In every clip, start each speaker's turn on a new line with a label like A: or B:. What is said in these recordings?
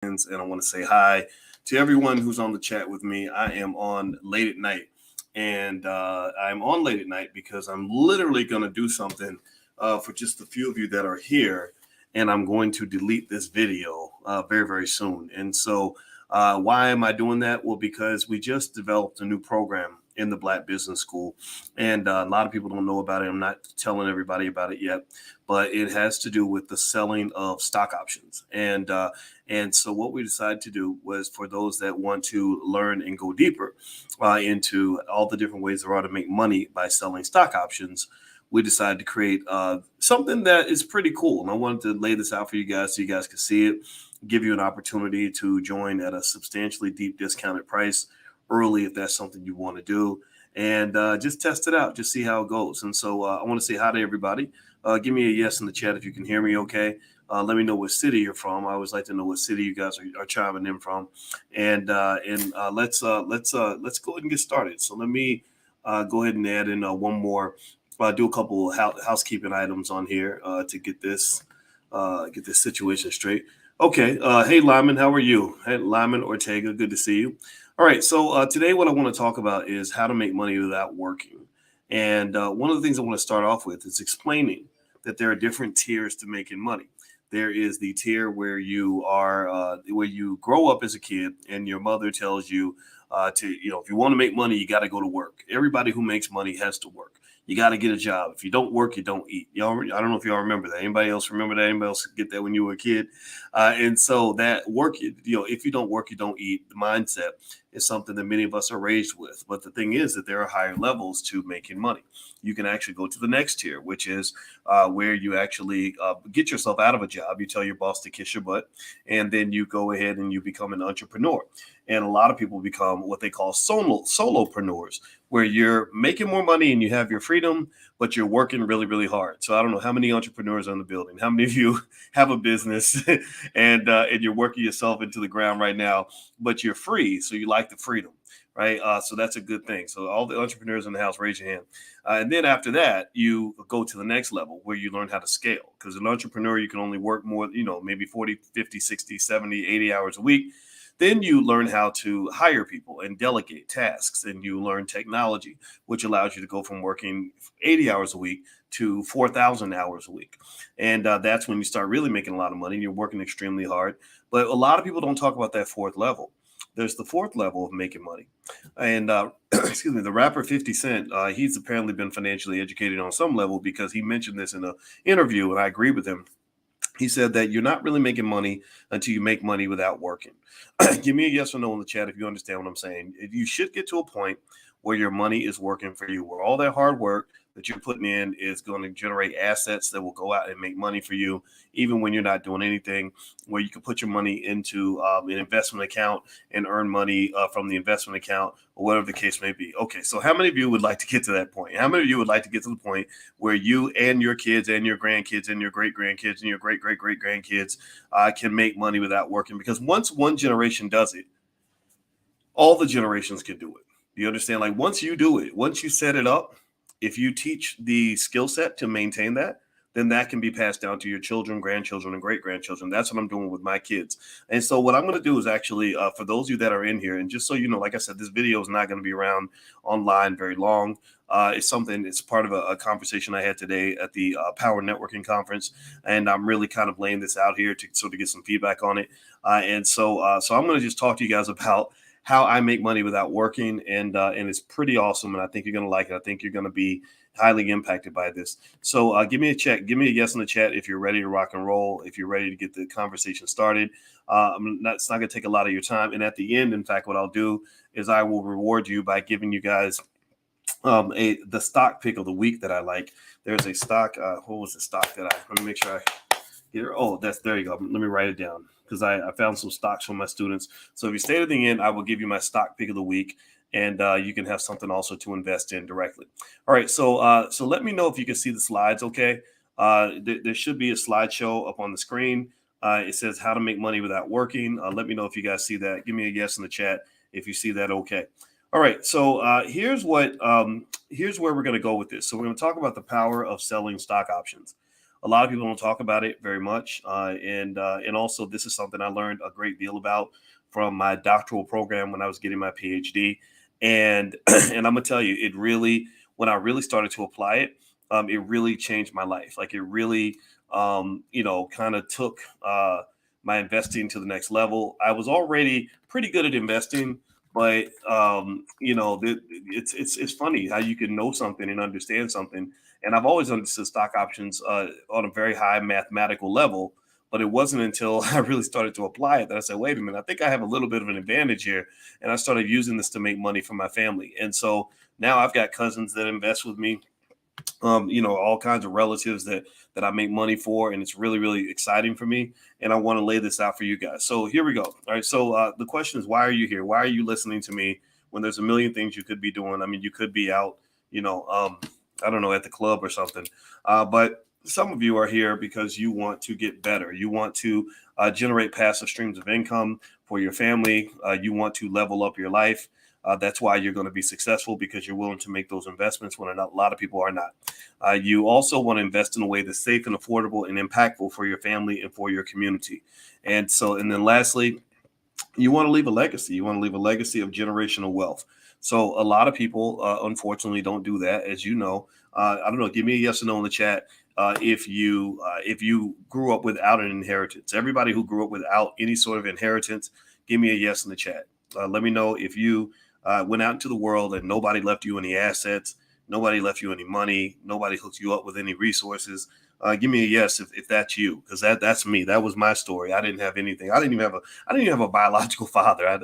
A: And I want to say hi to everyone who's on the chat with me. I am on late at night, and I'm on late at night because I'm literally going to do something for just a few of you that are here, and I'm going to delete this video very, very soon. And so, why am I doing that? Well, because we just developed a new program in the Black Business School, and a lot of people don't know about it. I'm not telling everybody about it yet, but it has to do with the selling of stock options. And so what we decided to do was for those that want to learn and go deeper into all the different ways there are to make money by selling stock options, we decided to create something that is pretty cool. And I wanted to lay this out for you guys so you guys can see it, give you an opportunity to join at a substantially deep discounted price early if that's something you want to do. And just test it out, just see how it goes. And so I want to say hi to everybody. Give me a yes in the chat if you can hear me okay. Let me know what city you're from. I always like to know what city you guys are chiming in from. And let's go ahead and get started. So let me go ahead and add in one more. Do a couple housekeeping items on here to get this situation straight. Okay. Hey Lyman, how are you? Hey Lyman Ortega, good to see you. All right. So today what I want to talk about is how to make money without working. And one of the things I want to start off with is explaining that there are different tiers to making money. There is the tier where you are, where you grow up as a kid and your mother tells you if you want to make money, you got to go to work. Everybody who makes money has to work. You got to get a job. If you don't work, you don't eat. I don't know if y'all remember that. Anybody else remember that? Anybody else get that when you were a kid? And so that work, if you don't work, you don't eat. The mindset is something that many of us are raised with. But the thing is that there are higher levels to making money. You can actually go to the next tier, which is where you actually get yourself out of a job. You tell your boss to kiss your butt, and then you go ahead and you become an entrepreneur. And a lot of people become what they call solopreneurs, where you're making more money and you have your freedom, but you're working really, really hard. So I don't know how many entrepreneurs are in the building. How many of you have a business and you're working yourself into the ground right now, but you're free. So you like the freedom, right? So that's a good thing. So all the entrepreneurs in the house, raise your hand. And then after that, you go to the next level where you learn how to scale. Because an entrepreneur, you can only work more, maybe 40, 50, 60, 70, 80 hours a week. Then you learn how to hire people and delegate tasks, and you learn technology, which allows you to go from working 80 hours a week to 4,000 hours a week. And that's when you start really making a lot of money and you're working extremely hard. But a lot of people don't talk about that fourth level. There's the fourth level of making money. And excuse me, the rapper 50 Cent, he's apparently been financially educated on some level because he mentioned this in an interview, and I agree with him. He said that you're not really making money until you make money without working. Give me a yes or no in the chat if you understand what I'm saying. You should get to a point where your money is working for you, where all that hard work that you're putting in is going to generate assets that will go out and make money for you, even when you're not doing anything, where you can put your money into an investment account and earn money from the investment account or whatever the case may be. Okay, so how many of you would like to get to that point? How many of you would like to get to the point where you and your kids and your grandkids and your great-grandkids and your great-great-great-grandkids can make money without working? Because once one generation does it, all the generations can do it. You understand? Like once you do it, once you set it up, if you teach the skill set to maintain that, then that can be passed down to your children, grandchildren, and great-grandchildren. That's what I'm doing with my kids. And so what I'm going to do is actually, for those of you that are in here, and just so you know, like I said, this video is not going to be around online very long. It's part of a conversation I had today at the Power Networking Conference, and I'm really kind of laying this out here to get some feedback on it. So I'm going to just talk to you guys about how I make money without working, and it's pretty awesome, and I think you're going to like it. I think you're going to be highly impacted by this. So give me a check. Give me a yes in the chat if you're ready to rock and roll, if you're ready to get the conversation started. It's not going to take a lot of your time. And at the end, in fact, what I'll do is I will reward you by giving you guys the stock pick of the week that I like. There's a stock. What was the stock that let me make sure I get it. Oh, there you go. Let me write it down, because I found some stocks from my students. So if you stay to the end, I will give you my stock pick of the week, and you can have something also to invest in directly. All right, so let me know if you can see the slides, okay? There should be a slideshow up on the screen. It says how to make money without working. Let me know if you guys see that. Give me a yes in the chat if you see that, okay? All right, so here's where we're going to go with this. So we're going to talk about the power of selling stock options. A lot of people don't talk about it very much. And also, this is something I learned a great deal about from my doctoral program when I was getting my PhD. And and I'm gonna tell you, it really, when I really started to apply it, it really changed my life. Like it really, kind of took my investing to the next level. I was already pretty good at investing, but it's funny how you can know something and understand something. And I've always understood stock options on a very high mathematical level. But it wasn't until I really started to apply it that I said, wait a minute, I think I have a little bit of an advantage here. And I started using this to make money for my family. And so now I've got cousins that invest with me, all kinds of relatives that I make money for, and it's really, really exciting for me. And I want to lay this out for you guys. So here we go. All right. So the question is, why are you here? Why are you listening to me when there's a million things you could be doing? I mean, you could be out, I don't know, at the club or something. But some of you are here because you want to get better. You want to generate passive streams of income for your family. You want to level up your life. That's why you're going to be successful, because you're willing to make those investments when a lot of people are not. You also want to invest in a way that's safe and affordable and impactful for your family and for your community. And then lastly, you want to leave a legacy. You want to leave a legacy of generational wealth. So a lot of people, unfortunately, don't do that. As you know, I don't know. Give me a yes or no in the chat. If you grew up without an inheritance. Everybody who grew up without any sort of inheritance, give me a yes in the chat. Let me know if you went out into the world and nobody left you any assets, nobody left you any money, nobody hooked you up with any resources. Give me a yes if that's you, because that's me. That was my story. I didn't have anything. I didn't even have a biological father. I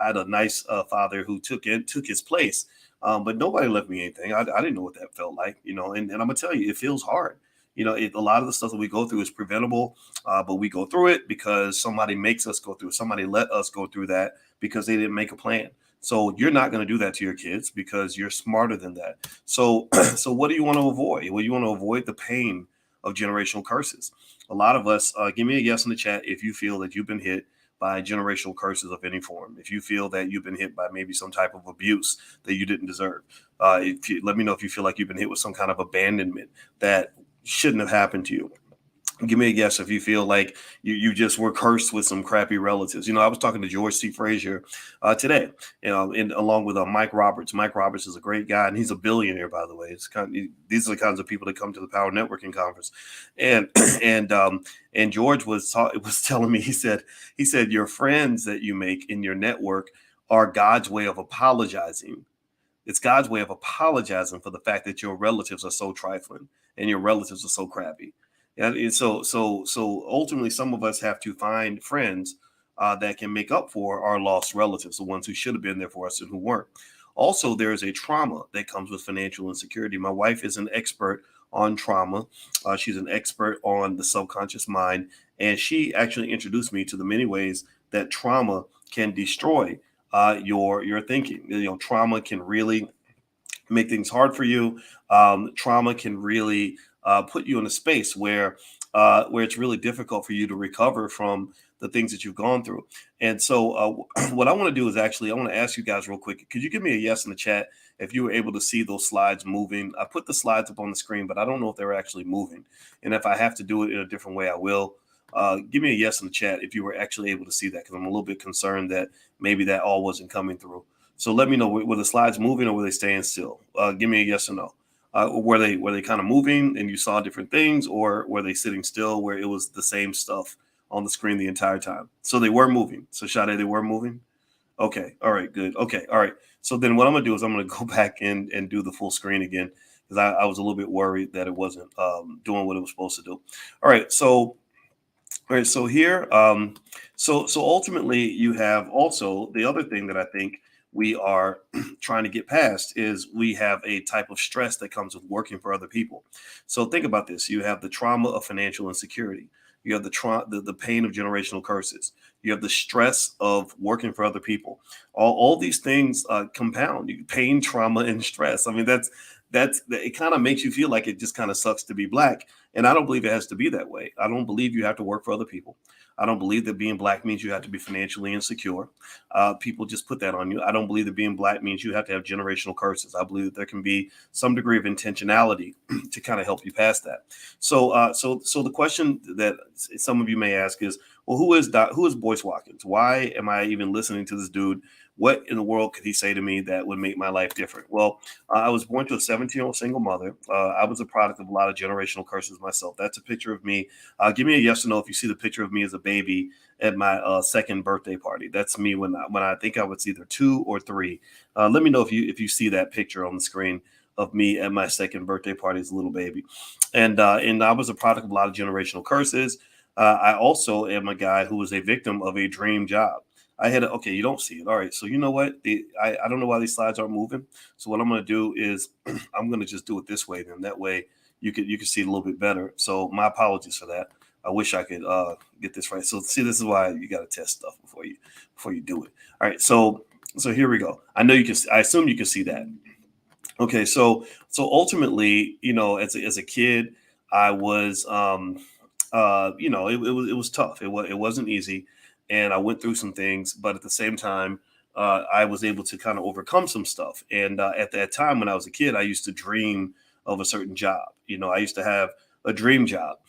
A: had a nice father who took his place, but nobody left me anything. I didn't know what that felt like, And I'm gonna tell you, it feels hard. A lot of the stuff that we go through is preventable, but we go through it because somebody makes us go through it. Somebody let us go through that because they didn't make a plan. So you're not going to do that to your kids because you're smarter than that. So, so what do you want to avoid? Well, you want to avoid the pain of generational curses. A lot of us, give me a yes in the chat if you feel that you've been hit by generational curses of any form. If you feel that you've been hit by maybe some type of abuse that you didn't deserve, let me know if you feel like you've been hit with some kind of abandonment that shouldn't have happened to you. Give me a guess if you feel like you just were cursed with some crappy relatives. I was talking to George C. Frazier today, along with Mike Roberts. Mike Roberts is a great guy, and he's a billionaire, by the way. These are the kinds of people that come to the Power Networking Conference, and and George was telling me, he said your friends that you make in your network are God's way of apologizing. It's God's way of apologizing for the fact that your relatives are so trifling and your relatives are so crappy. And so ultimately, some of us have to find friends that can make up for our lost relatives, the ones who should have been there for us and who weren't. Also, there is a trauma that comes with financial insecurity. My wife is an expert on trauma. She's an expert on the subconscious mind, and she actually introduced me to the many ways that trauma can destroy your thinking. Trauma can really make things hard for you. Trauma can really put you in a space where it's really difficult for you to recover from the things that you've gone through. And so what I want to do is I want to ask you guys real quick. Could you give me a yes in the chat if you were able to see those slides moving? I put the slides up on the screen, but I don't know if they're actually moving. And if I have to do it in a different way, I will. Give me a yes in the chat if you were actually able to see that, because I'm a little bit concerned that maybe that all wasn't coming through. So let me know, were the slides moving or were they staying still? Give me a yes or no. Were they kind of moving and you saw different things, or were they sitting still where it was the same stuff on the screen the entire time? So they were moving. So Sade, they were moving. Okay. All right. Good. Okay. All right. So then what I'm going to do is I'm going to go back and do the full screen again, because I was a little bit worried that it wasn't doing what it was supposed to do. All right. So here, so ultimately you have also the other thing that I think we are trying to get past is we have a type of stress that comes with working for other people. So think about this. You have the trauma of financial insecurity. You have the pain of generational curses. You have the stress of working for other people. All these things compound. Pain, trauma, and stress. I mean, that's it kind of makes you feel like it just kind of sucks to be Black. And I don't believe it has to be that way. I don't believe you have to work for other people. I don't believe that being black means you have to be financially insecure. People just put that on you. I don't believe that being black means you have to have generational curses. I believe that there can be some degree of intentionality to kind of help you past that. So the question that some of you may ask is, well, who is Boyce Watkins? Why am I even listening to this dude? What in the world could he say to me that would make my life different? Well, I was born to a 17-year-old single mother. I was a product of a lot of generational curses myself. That's a picture of me. Give me a yes or no if you see the picture of me as a baby at my second birthday party. That's me when I think I was either 2 or 3. Let me know if you see that picture on the screen of me at my second birthday party as a little baby. And I was a product of a lot of generational curses. I also am a guy who was a victim of a dream job. Okay, you don't see it. All right. So you know what? I don't know why these slides aren't moving. So what I'm going to do is I'm going to just do it this way. Then that way you can see it a little bit better. So my apologies for that. I wish I could get this right. So see, this is why you got to test stuff before you do it. All right. So here we go. I know you can. I assume you can see that. Okay. So ultimately, as a kid, I was it was tough. It wasn't easy, and I went through some things, but at the same time, I was able to kind of overcome some stuff. And at that time, when I was a kid, I used to dream of a certain job. I used to have a dream job,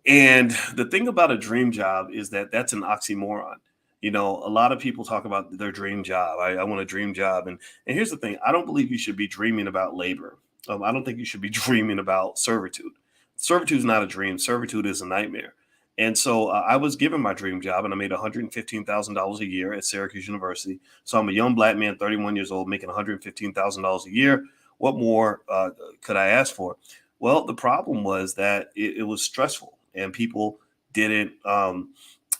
A: and the thing about a dream job is that that's an oxymoron. A lot of people talk about their dream job. I want a dream job, and here's the thing: I don't believe you should be dreaming about labor. I don't think you should be dreaming about servitude. Servitude is not a dream. Servitude is a nightmare. And so I was given my dream job, and I made $115,000 a year at Syracuse University. So I'm a young black man, 31 years old, making $115,000 a year. What more could I ask for? Well, the problem was that it was stressful, and people didn't.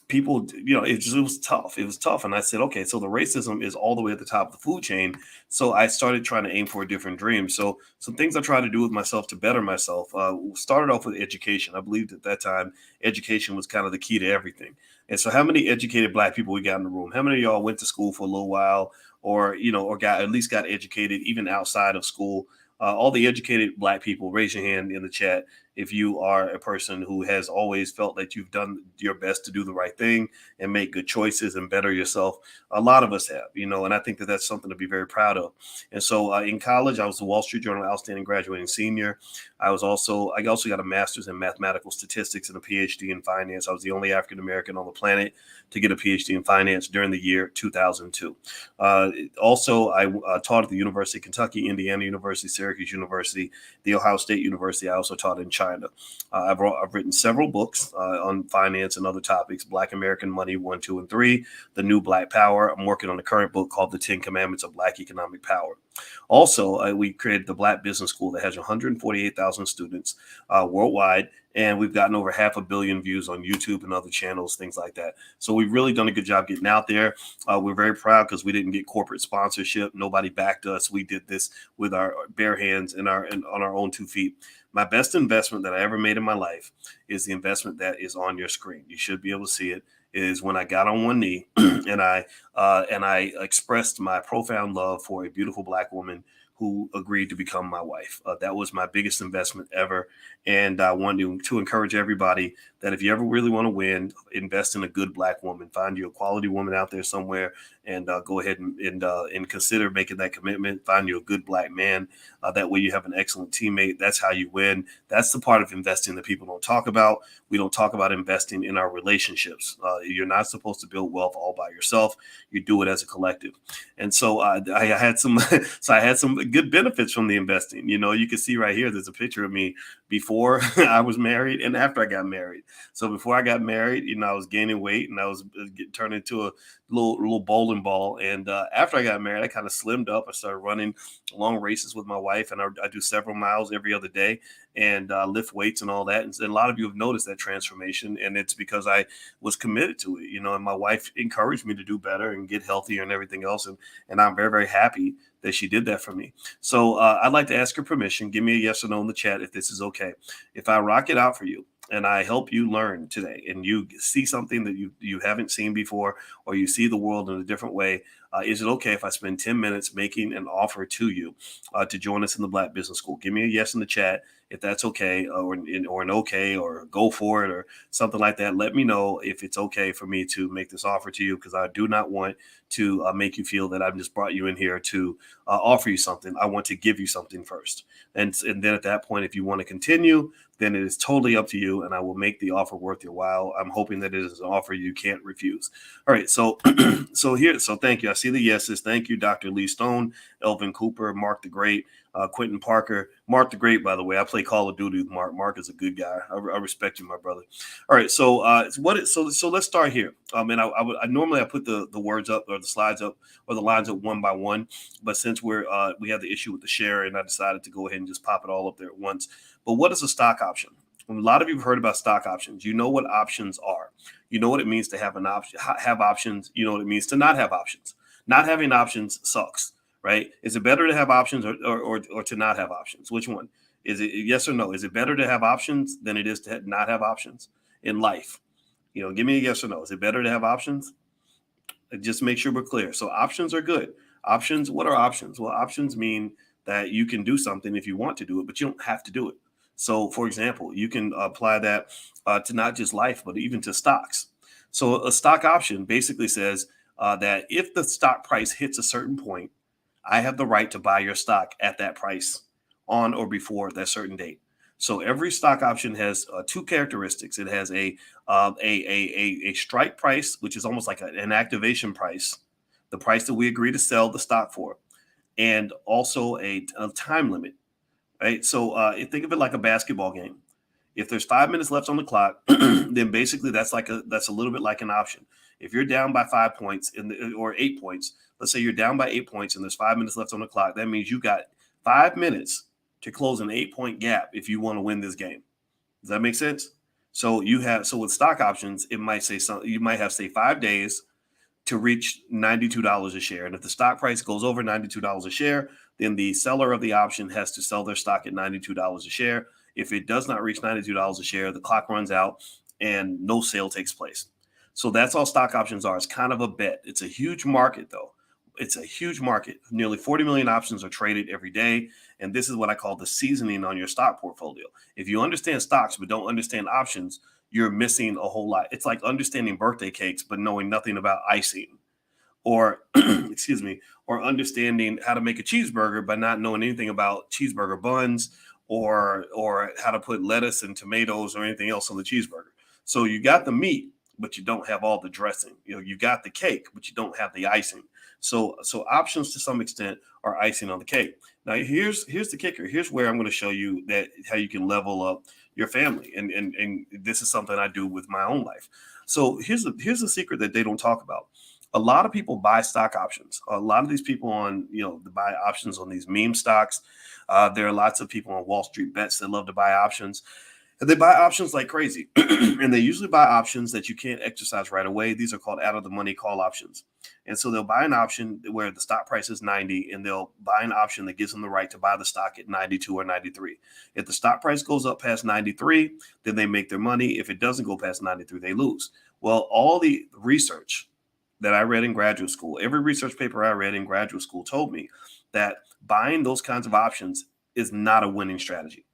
A: It was tough. It was tough. And I said, okay, so the racism is all the way at the top of the food chain. So I started trying to aim for a different dream. So some things I tried to do with myself to better myself started off with education. I believed at that time, education was kind of the key to everything. And so how many educated black people we got in the room? How many of y'all went to school for a little while or got educated even outside of school? All the educated black people, raise your hand in the chat if you are a person who has always felt that you've done your best to do the right thing and make good choices and better yourself. A lot of us have, and I think that that's something to be very proud of. And so in college, I was the Wall Street Journal Outstanding Graduating Senior. I also got a master's in mathematical statistics and a PhD in finance. I was the only African American on the planet to get a PhD in finance during the year 2002. Also, I taught at the University of Kentucky, Indiana University, Syracuse University, the Ohio State University. I also taught in China. I've written several books on finance and other topics: Black American Money 1, 2, and 3, The New Black Power. I'm working on a current book called The 10 Commandments of Black Economic Power. Also, we created the Black Business School that has 148,000 students worldwide, and we've gotten over 500 million views on YouTube and other channels, things like that. So we've really done a good job getting out there. We're very proud because we didn't get corporate sponsorship. Nobody backed us. We did this with our bare hands and on our own 2 feet. My best investment that I ever made in my life is the investment that is on your screen. You should be able to see it. Is when I got on one knee and I expressed my profound love for a beautiful black woman who agreed to become my wife. That was my biggest investment ever. And I wanted to encourage everybody that if you ever really want to win, invest in a good black woman. Find you a quality woman out there somewhere and go ahead and consider making that commitment. Find you a good black man. That way you have an excellent teammate. That's how you win. That's the part of investing that people don't talk about. We don't talk about investing in our relationships. You're not supposed to build wealth all by yourself. You do it as a collective. And so I had some good benefits from the investing. You can see right here, there's a picture of me before I was married and after I got married. So before I got married, I was gaining weight and I was turning into a little bowling ball. And after I got married, I kind of slimmed up. I started running long races with my wife, and I do several miles every other day and lift weights and all that. And a lot of you have noticed that transformation, and it's because I was committed to it, and my wife encouraged me to do better and get healthier and everything else. And I'm very, very happy that she did that for me. So I'd like to ask your permission. Give me a yes or no in the chat if this is okay. If I rock it out for you and I help you learn today and you see something that you haven't seen before, or you see the world in a different way, is it okay if I spend 10 minutes making an offer to you to join us in the Black Business School? Give me a yes in the chat If that's okay, or an okay, or go for it, or something like that, let me know if it's okay for me to make this offer to you, because I do not want to make you feel that I've just brought you in here to offer you something. I want to give you something first. And then at that point, if you want to continue, then it is totally up to you, and I will make the offer worth your while. I'm hoping that it is an offer you can't refuse. All right, so so thank you. I see the yeses. Thank you, Dr. Lee Stone, Elvin Cooper, Mark the Great, Quentin Parker. Mark the Great, by the way, I play Call of Duty with Mark. Mark is a good guy. I respect you, my brother. All right, so so let's start here. And I normally I put the words up, or the slides up, or the lines up one by one, but since we have the issue with the share, and I decided to go ahead and just pop it all up there at once. But what is a stock option? A lot of you have heard about stock options. You know what options are. You know what it means to have an option, have options. You know what it means to not have options. Not having options sucks, right? Is it better to have options or to not have options? Which one? Is it yes or no? Is it better to have options than it is to not have options in life? Give me a yes or no. Is it better to have options? Just make sure we're clear. So options are good. Options, what are options? Well, options mean that you can do something if you want to do it, but you don't have to do it. So, for example, you can apply that to not just life, but even to stocks. So a stock option basically says that if the stock price hits a certain point, I have the right to buy your stock at that price on or before that certain date. So every stock option has two characteristics. It has a strike price, which is almost like an activation price, the price that we agree to sell the stock for, and also a time limit. Right. So think of it like a basketball game. If there's 5 minutes left on the clock, then basically that's a little bit like an option. If you're down by 5 points or 8 points, let's say you're down by 8 points and there's 5 minutes left on the clock, that means you got 5 minutes to close an 8-point gap if you want to win this game. Does that make sense? So with stock options, it might say something. You might have, say, 5 days to reach $92 a share. And if the stock price goes over $92 a share, then the seller of the option has to sell their stock at $92 a share. If it does not reach $92 a share, the clock runs out and no sale takes place. So that's all stock options are. It's kind of a bet. It's a huge market, though. It's a huge market. Nearly 40 million options are traded every day. And this is what I call the seasoning on your stock portfolio. If you understand stocks but don't understand options, you're missing a whole lot. It's like understanding birthday cakes but knowing nothing about icing, or excuse me, or understanding how to make a cheeseburger but not knowing anything about cheeseburger buns, or how to put lettuce and tomatoes or anything else on the cheeseburger. So you got the meat, but you don't have all the dressing. You got the cake, but you don't have the icing. So options to some extent are icing on the cake. Now here's the kicker. Here's where I'm going to show you that how you can level up your family. And this is something I do with my own life. So here's the secret that they don't talk about. A lot of people buy stock options. A lot of these people buy options on these meme stocks. There are lots of people on Wall Street bets that love to buy options. And they buy options like crazy. And they usually buy options that you can't exercise right away. These are called out of the money call options. And so they'll buy an option where the stock price is 90, and they'll buy an option that gives them the right to buy the stock at 92 or 93. If the stock price goes up past 93, then they make their money. If it doesn't go past 93, they lose. Well, all the research that I read in graduate school, every research paper I read in graduate school told me that buying those kinds of options is not a winning strategy.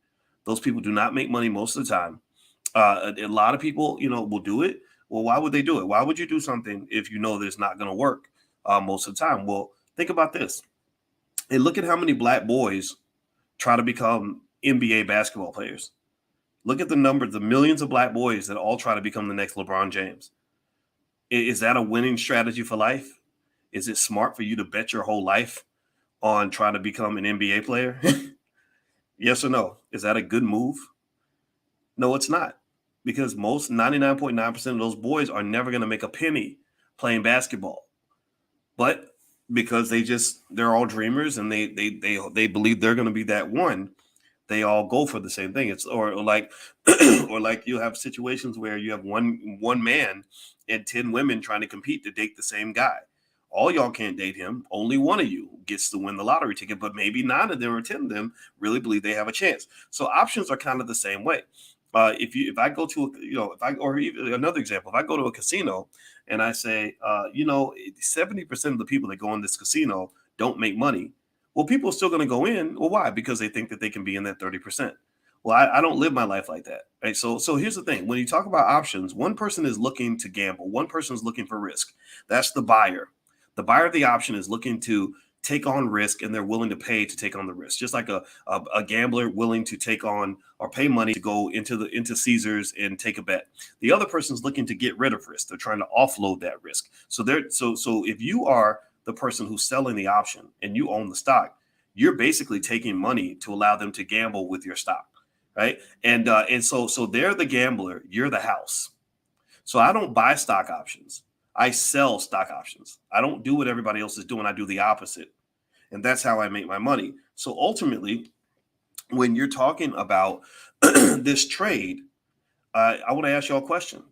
A: Those people do not make money most of the time. A lot of people, will do it. Well, why would they do it? Why would you do something if you know that it's not going to work most of the time? Well, think about this. And look at how many black boys try to become NBA basketball players. Look at the numbers, the millions of black boys that all try to become the next LeBron James. Is that a winning strategy for life? Is it smart for you to bet your whole life on trying to become an NBA player? Yes or no? Is that a good move? No, it's not. Because most 99.9% of those boys are never going to make a penny playing basketball. But because they're all dreamers, and they believe they're going to be that one, they all go for the same thing. It's or like or like you have situations where you have one man and 10 women trying to compete to date the same guy. All y'all can't date him. Only one of you gets to win the lottery ticket, but maybe 9 of them or 10 of them really believe they have a chance. So options are kind of the same way. If I go to or even another example, if I go to a casino and I say 70% of the people that go in this casino don't make money, well, people are still going to go in. Well, why? Because they think that they can be in that 30%. Well, I don't live my life like that. Right. So here's the thing. When you talk about options, one person is looking to gamble, one person is looking for risk. That's the buyer. The buyer of the option is looking to take on risk, and they're willing to pay to take on the risk. Just like a gambler willing to take on or pay money to go into Caesars and take a bet. The other person's looking to get rid of risk. They're trying to offload that risk. So if you are the person who's selling the option and you own the stock, you're basically taking money to allow them to gamble with your stock, right? And so they're the gambler, you're the house. So I don't buy stock options. I sell stock options. I don't do what everybody else is doing. I do the opposite. And that's how I make my money. So ultimately, when you're talking about this trade, I want to ask you all a question.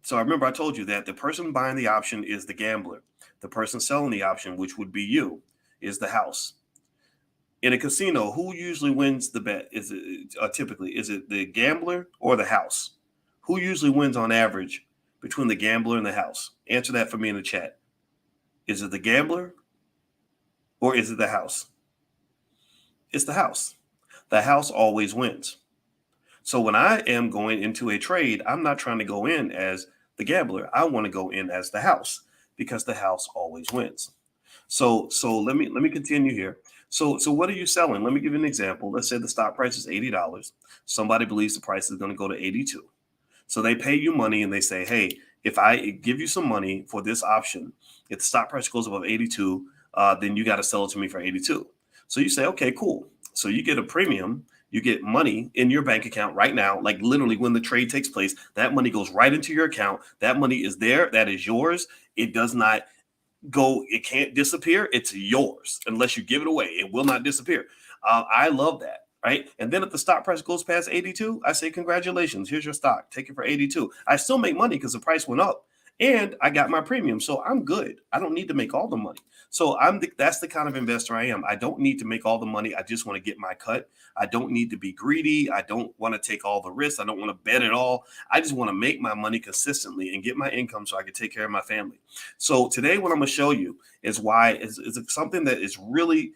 A: So I remember I told you that the person buying the option is the gambler. The person selling the option, which would be you, is the house. In a casino, who usually wins the bet? Is it typically, is it the gambler or the house? Who usually wins on average between the gambler and the house? Answer that for me in the chat. Is it the gambler or is it the house? It's the house. The house always wins. So when I am going into a trade, I'm not trying to go in as the gambler. I want to go in as the house because the house always wins. So let me continue here. So what are you selling? Let me give you an example. Let's say the stock price is $80. Somebody believes the price is going to go to 82. So they pay you money and they say, hey, if I give you some money for this option, if the stock price goes above 82, then you got to sell it to me for 82. So you say, okay, cool. So you get a premium. You get money in your bank account right now, like literally when the trade takes place, that money goes right into your account. That money is there. That is yours. It does not go, it can't disappear. It's yours unless you give it away. It will not disappear. I love that. Right. And then if the stock price goes past 82, I say, congratulations, here's your stock. Take it for 82. I still make money because the price went up and I got my premium. So I'm good. I don't need to make all the money. So that's the kind of investor I am. I don't need to make all the money. I just want to get my cut. I don't need to be greedy. I don't want to take all the risks. I don't want to bet it all. I just want to make my money consistently and get my income so I can take care of my family. So today, what I'm going to show you is why is something that is really,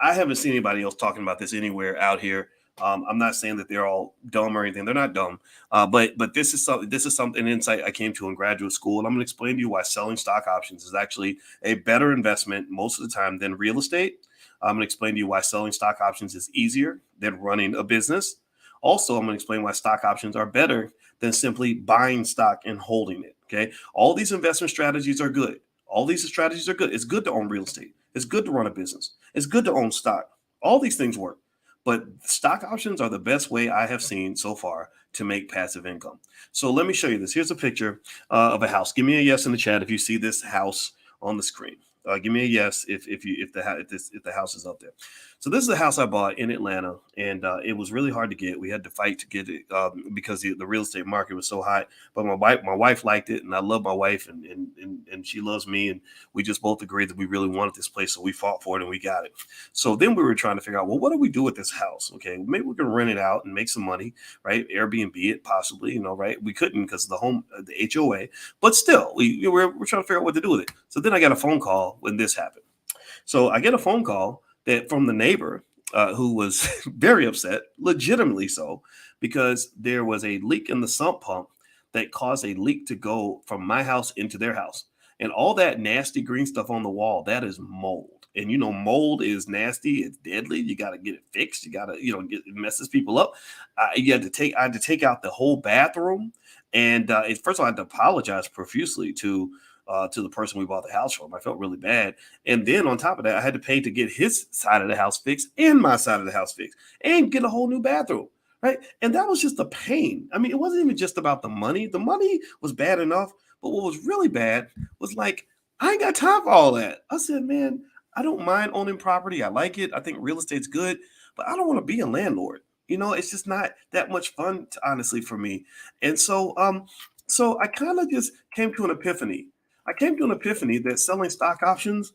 A: I haven't seen anybody else talking about this anywhere out here. I'm not saying that they're all dumb or anything. They're not dumb. But this is an insight I came to in graduate school. And I'm going to explain to you why selling stock options is actually a better investment most of the time than real estate. I'm going to explain to you why selling stock options is easier than running a business. Also, I'm going to explain why stock options are better than simply buying stock and holding it. Okay. All these investment strategies are good. All these strategies are good. It's good to own real estate. It's good to run a business. It's good to own stock. All these things work. But stock options are the best way I have seen so far to make passive income. So let me show you this. Here's a picture of a house. Give me a yes in the chat if you see this house on the screen. Give me a yes if the house is up there. So this is the house I bought in Atlanta, and it was really hard to get. We had to fight to get it because the real estate market was so hot. But my wife liked it, and I love my wife, and she loves me, and we just both agreed that we really wanted this place, so we fought for it and we got it. So then we were trying to figure out, well, what do we do with this house? Okay, maybe we can rent it out and make some money, right? Airbnb it possibly, right? We couldn't because of the HOA, but still, we're trying to figure out what to do with it. So then I got a phone call when this happened. So I get a phone call from the neighbor who was very upset, legitimately so, because there was a leak in the sump pump that caused a leak to go from my house into their house. And all that nasty green stuff on the wall, that is mold. And, mold is nasty. It's deadly. You got to get it fixed. You got to, it messes people up. I had to take out the whole bathroom. And first of all, I had to apologize profusely to the person we bought the house from. I felt really bad. And then on top of that, I had to pay to get his side of the house fixed and my side of the house fixed and get a whole new bathroom. Right. And that was just a pain. I mean, it wasn't even just about the money. The money was bad enough. But what was really bad was like, I ain't got time for all that. I said, man, I don't mind owning property. I like it. I think real estate's good, but I don't want to be a landlord. It's just not that much fun, honestly, for me. And so I kind of just came to an epiphany. I came to an epiphany that selling stock options,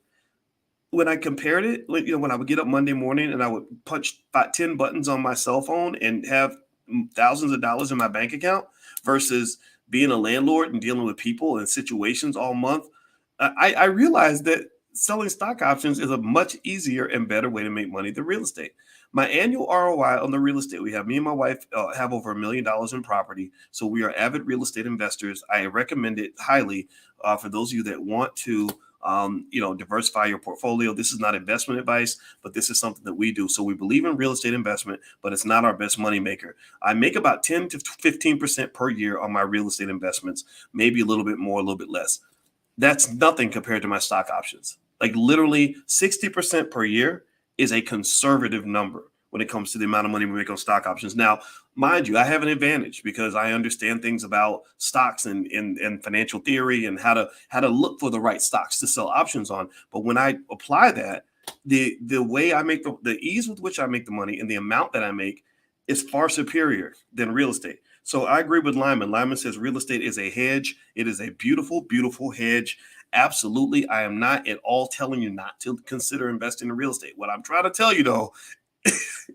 A: when I compared it, when I would get up Monday morning and I would punch 10 buttons on my cell phone and have thousands of dollars in my bank account versus being a landlord and dealing with people and situations all month, I realized that selling stock options is a much easier and better way to make money than real estate. My annual ROI on the real estate, we have, me and my wife have over $1 million in property. So we are avid real estate investors. I recommend it highly for those of you that want to diversify your portfolio. This is not investment advice, but this is something that we do. So we believe in real estate investment, but it's not our best money maker. I make about 10 to 15% per year on my real estate investments, maybe a little bit more, a little bit less. That's nothing compared to my stock options. Like literally 60% per year is a conservative number when it comes to the amount of money we make on stock options. Now, mind you, I have an advantage because I understand things about stocks and financial theory and how to look for the right stocks to sell options on. But when I apply that, the way I make the ease with which I make the money and the amount that I make is far superior than real estate. So I agree with Lyman. Lyman says real estate is a hedge. It is a beautiful, beautiful hedge. Absolutely. I am not at all telling you not to consider investing in real estate. What I'm trying to tell you, though,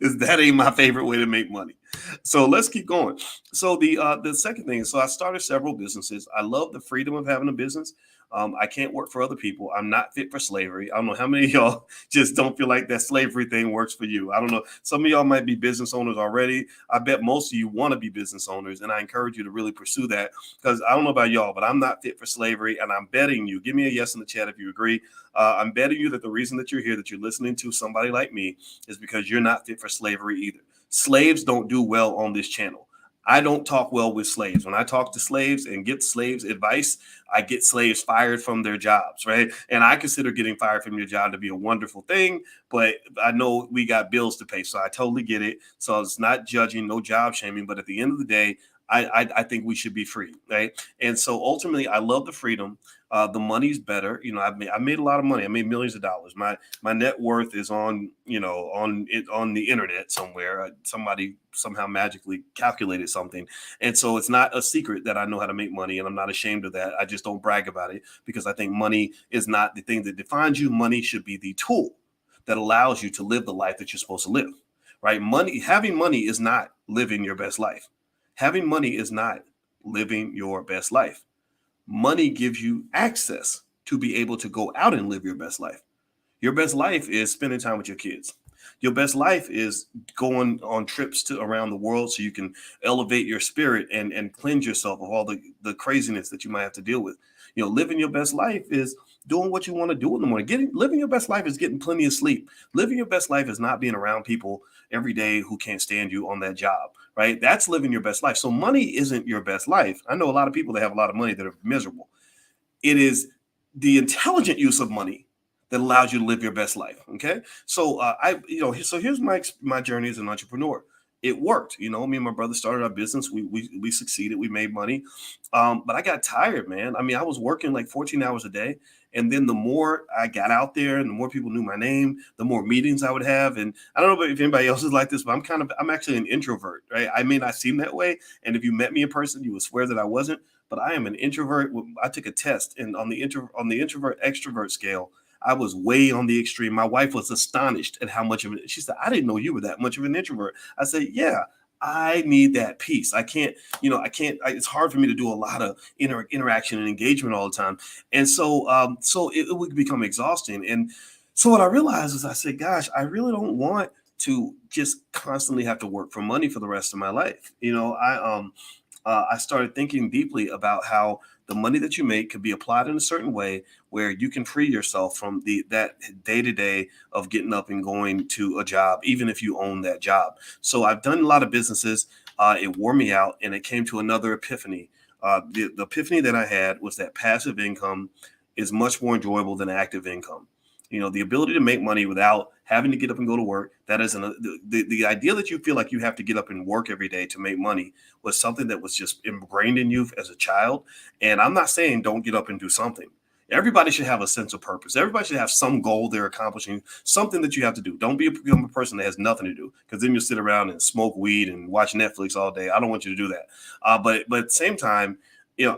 A: is that ain't my favorite way to make money. So let's keep going. So the second thing is, so I started several businesses. I love the freedom of having a business. I can't work for other people. I'm not fit for slavery. I don't know how many of y'all just don't feel like that slavery thing works for you. I don't know. Some of y'all might be business owners already. I bet most of you want to be business owners, and I encourage you to really pursue that, because I don't know about y'all, but I'm not fit for slavery, and I'm betting you, give me a yes in the chat if you agree. I'm betting you that the reason that you're here, that you're listening to somebody like me, is because you're not fit for slavery either. Slaves don't do well on this channel. I don't talk well with slaves. When I talk to slaves and get slaves advice, I get slaves fired from their jobs, right? And I consider getting fired from your job to be a wonderful thing, but I know we got bills to pay, so I totally get it. So it's not judging, no job shaming, but at the end of the day, I think we should be free, right? And so ultimately, I love the freedom. The money's better. I made a lot of money. I made millions of dollars. My net worth is on the internet somewhere. Somebody somehow magically calculated something. And so it's not a secret that I know how to make money, and I'm not ashamed of that. I just don't brag about it, because I think money is not the thing that defines you. Money should be the tool that allows you to live the life that you're supposed to live, right? Having money is not living your best life. Having money is not living your best life. Money gives you access to be able to go out and live your best life. Your best life is spending time with your kids. Your best life is going on trips around the world so you can elevate your spirit and cleanse yourself of all the craziness that you might have to deal with. Living your best life is doing what you want to do in the morning. Living your best life is getting plenty of sleep. Living your best life is not being around people every day who can't stand you on that job, right? That's living your best life. So money isn't your best life. I know a lot of people that have a lot of money that are miserable. It is the intelligent use of money that allows you to live your best life. Okay. So so here's my journey as an entrepreneur. It worked. Me and my brother started our business. We succeeded. We made money. But I got tired, man. I mean, I was working like 14 hours a day. And then the more I got out there and the more people knew my name, the more meetings I would have. And I don't know if anybody else is like this, but I'm actually an introvert, right? I may not seem that way. And if you met me in person, you would swear that I wasn't, but I am an introvert. I took a test, and on the introvert extrovert scale, I was way on the extreme. My wife was astonished at how much of it. She said, "I didn't know you were that much of an introvert." I said, "Yeah, I need that peace. I can't, it's hard for me to do a lot of interaction and engagement all the time." And so it would become exhausting. And so what I realized is, I said, gosh, I really don't want to just constantly have to work for money for the rest of my life. I started thinking deeply about how the money that you make could be applied in a certain way where you can free yourself from that day-to-day of getting up and going to a job, even if you own that job. So I've done a lot of businesses. It wore me out, and it came to another epiphany. The epiphany that I had was that passive income is much more enjoyable than active income. The ability to make money without having to get up and go to work. That is the idea that you feel like you have to get up and work every day to make money was something that was just ingrained in you as a child. And I'm not saying don't get up and do something. Everybody should have a sense of purpose. Everybody should have some goal they're accomplishing, something that you have to do. Don't become a person that has nothing to do, because then you'll sit around and smoke weed and watch Netflix all day. I don't want you to do that. But at the same time,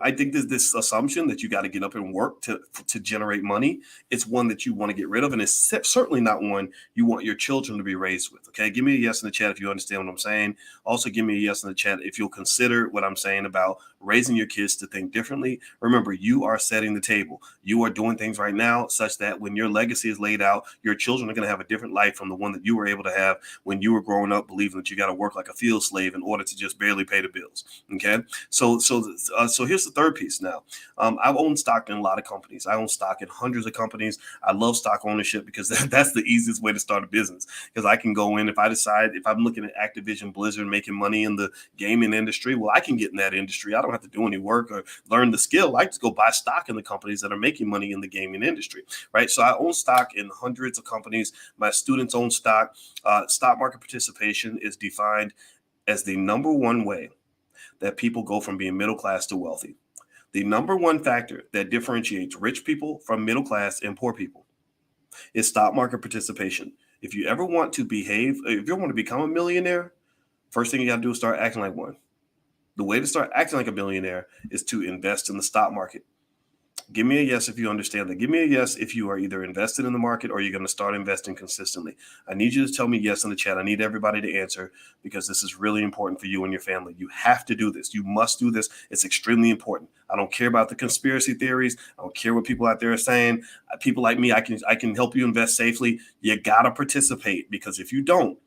A: I think there's this assumption that you got to get up and work to generate money. It's one that you want to get rid of, and it's certainly not one you want your children to be raised with. Okay, give me a yes in the chat if you understand what I'm saying. Also, give me a yes in the chat if you'll consider what I'm saying about raising your kids to think differently. Remember, you are setting the table. You are doing things right now such that when your legacy is laid out, your children are going to have a different life from the one that you were able to have when you were growing up, believing that you got to work like a field slave in order to just barely pay the bills. Okay. So here's the third piece now. I've owned stock in a lot of companies. I own stock in hundreds of companies. I love stock ownership because that's the easiest way to start a business, because I can go in, if I decide, if I'm looking at Activision Blizzard making money in the gaming industry, well, I can get in that industry. I don't have to do any work or learn the skill. I just go buy stock in the companies that are making money in the gaming industry, right? So I own stock in hundreds of companies. My students own stock. Stock market participation is defined as the number one way that people go from being middle class to wealthy. The number one factor that differentiates rich people from middle class and poor people is stock market participation. If you ever want to behave, if you want to become a millionaire, first thing you got to do is start acting like one. The way to start acting like a millionaire is to invest in the stock market. Give me a yes if you understand that. Give me a yes if you are either invested in the market or you're going to start investing consistently. I need you to tell me yes in the chat. I need everybody to answer, because this is really important for you and your family. You have to do this. You must do this. It's extremely important. I don't care about the conspiracy theories. I don't care what people out there are saying. People like me, I can help you invest safely. You got to participate, because if you don't,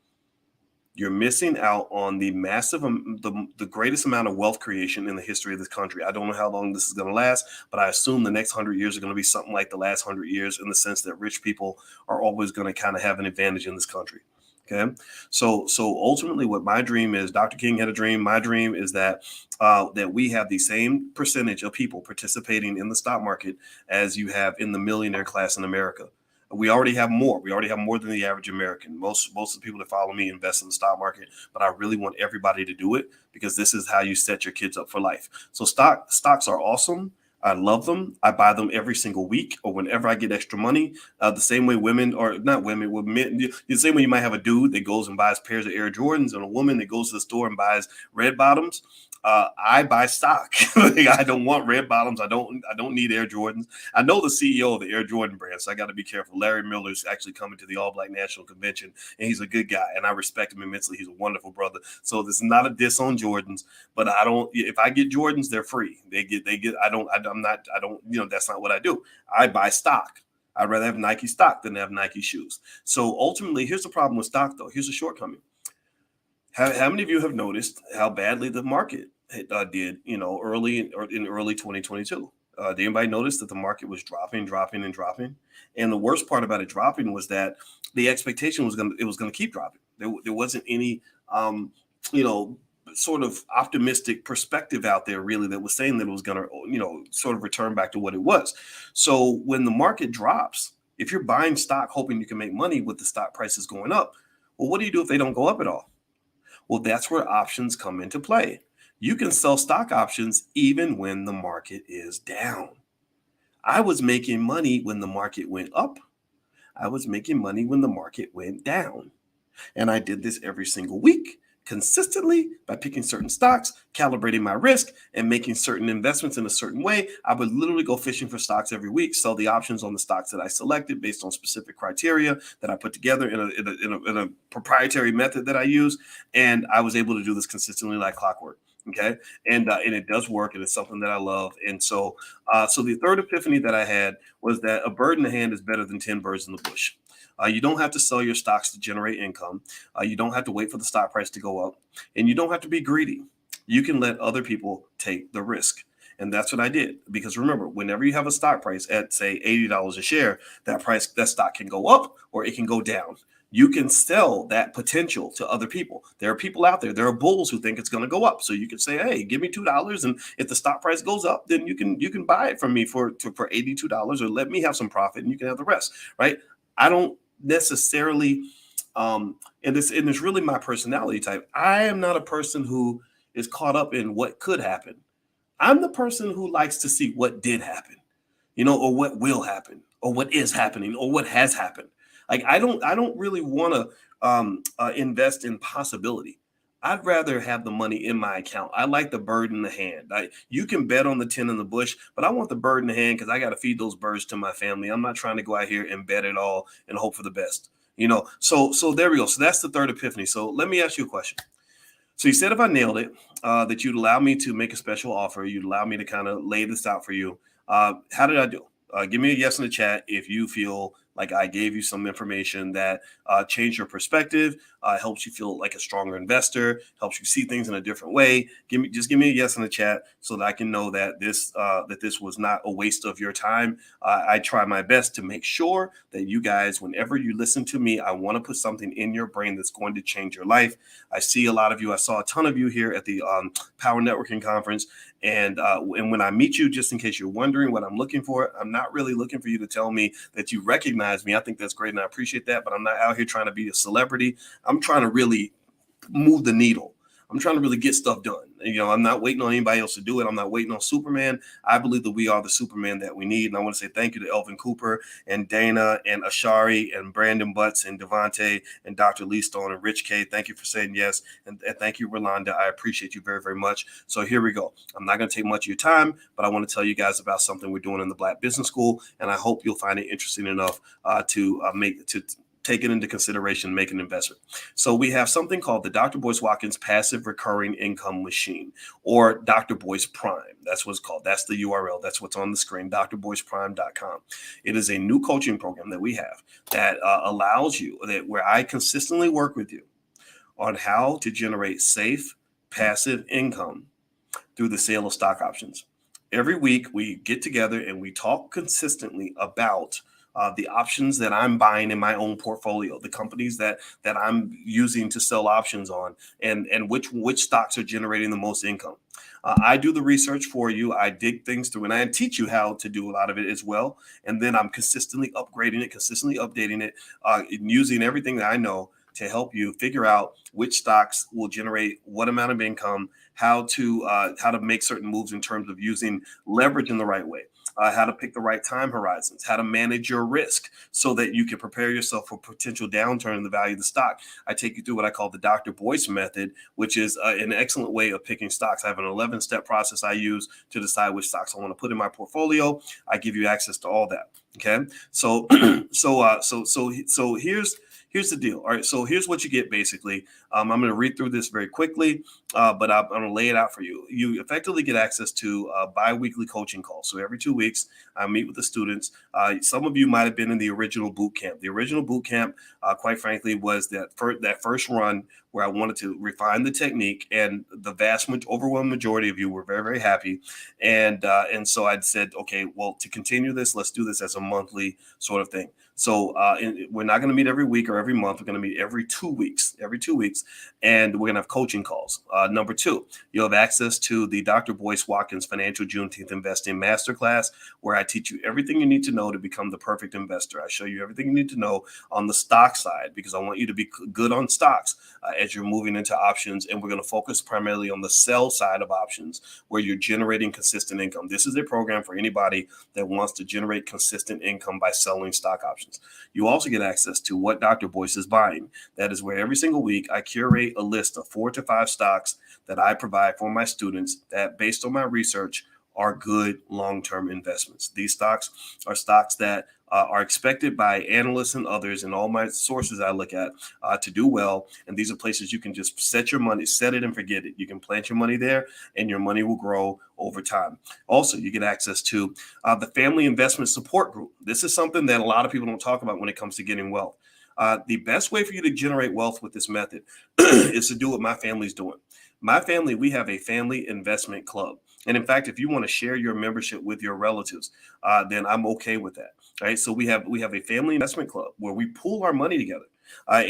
A: you're missing out on the massive, the greatest amount of wealth creation in the history of this country. I don't know how long this is going to last, but I assume the next 100 years are going to be something like the last 100 years, in the sense that rich people are always going to kind of have an advantage in this country. Okay. So ultimately what my dream is, Dr. King had a dream. My dream is that we have the same percentage of people participating in the stock market as you have in the millionaire class in America. We already have more. We already have more than the average American. Most of the people that follow me invest in the stock market, but I really want everybody to do it, because this is how you set your kids up for life. So stocks are awesome. I love them. I buy them every single week or whenever I get extra money. The same way women, or not women, with men, the same way you might have a dude that goes and buys pairs of Air Jordans, and a woman that goes to the store and buys red bottoms. I buy stock. I don't want red bottoms. I don't need Air Jordans. I know the CEO of the Air Jordan brand, so I got to be careful. Larry Miller's actually coming to the All Black National Convention, and he's a good guy, and I respect him immensely. He's a wonderful brother. So this is not a diss on Jordans, but I don't. If I get Jordans, they're free. They get. I'm not. I don't. That's not what I do. I buy stock. I'd rather have Nike stock than have Nike shoes. So ultimately, here's the problem with stock, though. Here's a shortcoming. How many of you have noticed how badly the market did, early in early 2022? Did anybody notice that the market was dropping? And the worst part about it dropping was that the expectation was it was going to keep dropping. There wasn't any, sort of optimistic perspective out there really that was saying that it was going to, sort of return back to what it was. So when the market drops, if you're buying stock hoping you can make money with the stock prices going up, well, what do you do if they don't go up at all? Well, that's where options come into play. You can sell stock options even when the market is down. I was making money when the market went up. I was making money when the market went down. And I did this every single week, consistently, by picking certain stocks, calibrating my risk, and making certain investments in a certain way. I would literally go fishing for stocks every week, sell the options on the stocks that I selected based on specific criteria that I put together in a proprietary method that I use. And I was able to do this consistently like clockwork. Okay. And it does work, and it's something that I love. And so the third epiphany that I had was that a bird in the hand is better than 10 birds in the bush. You don't have to sell your stocks to generate income. You don't have to wait for the stock price to go up, and you don't have to be greedy. You can let other people take the risk. And that's what I did. Because remember, whenever you have a stock price at, say, $80 a share, that stock can go up or it can go down. You can sell that potential to other people. There are people out there. There are bulls who think it's going to go up. So you can say, hey, give me $2. And if the stock price goes up, then you can buy it from me for $82, or let me have some profit and you can have the rest. Right. I don't necessarily, and it's really my personality type. I am not a person who is caught up in what could happen. I'm the person who likes to see what did happen, or what will happen, or what is happening, or what has happened. Like I don't really want to invest in possibility. I'd rather have the money in my account. I like the bird in the hand. You can bet on the 10 in the bush, but I want the bird in the hand because I got to feed those birds to my family. I'm not trying to go out here and bet it all and hope for the best. So there we go. So that's the third epiphany. So let me ask you a question. So you said if I nailed it, that you'd allow me to make a special offer. You'd allow me to kind of lay this out for you. How did I do? Give me a yes in the chat if you feel like I gave you some information that changed your perspective, helps you feel like a stronger investor, helps you see things in a different way. Give me a yes in the chat so that I can know that this was not a waste of your time. I try my best to make sure that you guys, whenever you listen to me, I want to put something in your brain that's going to change your life. I see a lot of you. I saw a ton of you here at the Power Networking Conference. And when I meet you, just in case you're wondering what I'm looking for, I'm not really looking for you to tell me that you recognize me. I think that's great and I appreciate that, but I'm not out here trying to be a celebrity. I'm trying to really move the needle. I'm trying to really get stuff done. I'm not waiting on anybody else to do it. I'm not waiting on Superman. I believe that we are the Superman that we need. And I want to say thank you to Elvin Cooper and Dana and Ashari and Brandon Butts and Devontae and Dr. Lee Stone and Rich K. Thank you for saying yes. And thank you, Rolanda. I appreciate you very, very much. So here we go. I'm not going to take much of your time, but I want to tell you guys about something we're doing in the Black Business School. And I hope you'll find it interesting enough to take it into consideration, make an investment. So we have something called the Dr. Boyce Watkins Passive Recurring Income Machine, or Dr. Boyce Prime. That's what it's called. That's the URL. That's what's on the screen, drboyceprime.com. It is a new coaching program that we have that allows you, where I consistently work with you on how to generate safe, passive income through the sale of stock options. Every week we get together and we talk consistently about the options that I'm buying in my own portfolio, the companies that I'm using to sell options on, and which stocks are generating the most income. I do the research for you. I dig things through, and I teach you how to do a lot of it as well. And then I'm consistently upgrading it, consistently updating it, using everything that I know to help you figure out which stocks will generate what amount of income, how to make certain moves in terms of using leverage in the right way. How to pick the right time horizons, how to manage your risk so that you can prepare yourself for potential downturn in the value of the stock. I take you through what I call the Dr. Boyce method, which is an excellent way of picking stocks. I have an 11-step process I use to decide which stocks I want to put in my portfolio. I give you access to all that. Okay, so here's the deal. All right, so here's what you get basically. I'm going to read through this very quickly, but I'm going to lay it out for you. You effectively get access to bi-weekly coaching calls. So every 2 weeks, I meet with the students. Some of you might have been in the original boot camp. The original boot camp, quite frankly, was that first run where I wanted to refine the technique, and the overwhelming majority of you were very, very happy. And so I said, okay, well, to continue this, let's do this as a monthly sort of thing. So we're not going to meet every week or every month. We're going to meet every 2 weeks, and we're going to have coaching calls. Number 2, you'll have access to the Dr. Boyce Watkins Financial Juneteenth Investing Masterclass, where I teach you everything you need to know to become the perfect investor. I show you everything you need to know on the stock side, because I want you to be good on stocks as you're moving into options. And we're going to focus primarily on the sell side of options, where you're generating consistent income. This is a program for anybody that wants to generate consistent income by selling stock options. You also get access to what Dr. Boyce is buying. That is where every single week I curate a list of 4 to 5 stocks that I provide for my students that, based on my research, are good long-term investments. These stocks are stocks that are expected by analysts and others, and all my sources I look at to do well. And these are places you can just set your money, set it and forget it. You can plant your money there, and your money will grow over time. Also, you get access to the Family Investment Support Group. This is something that a lot of people don't talk about when it comes to getting wealth. The best way for you to generate wealth with this method is to do what my family's doing. My family, we have a family investment club. And in fact, if you want to share your membership with your relatives, then I'm okay with that. Right. So we have a family investment club where we pool our money together.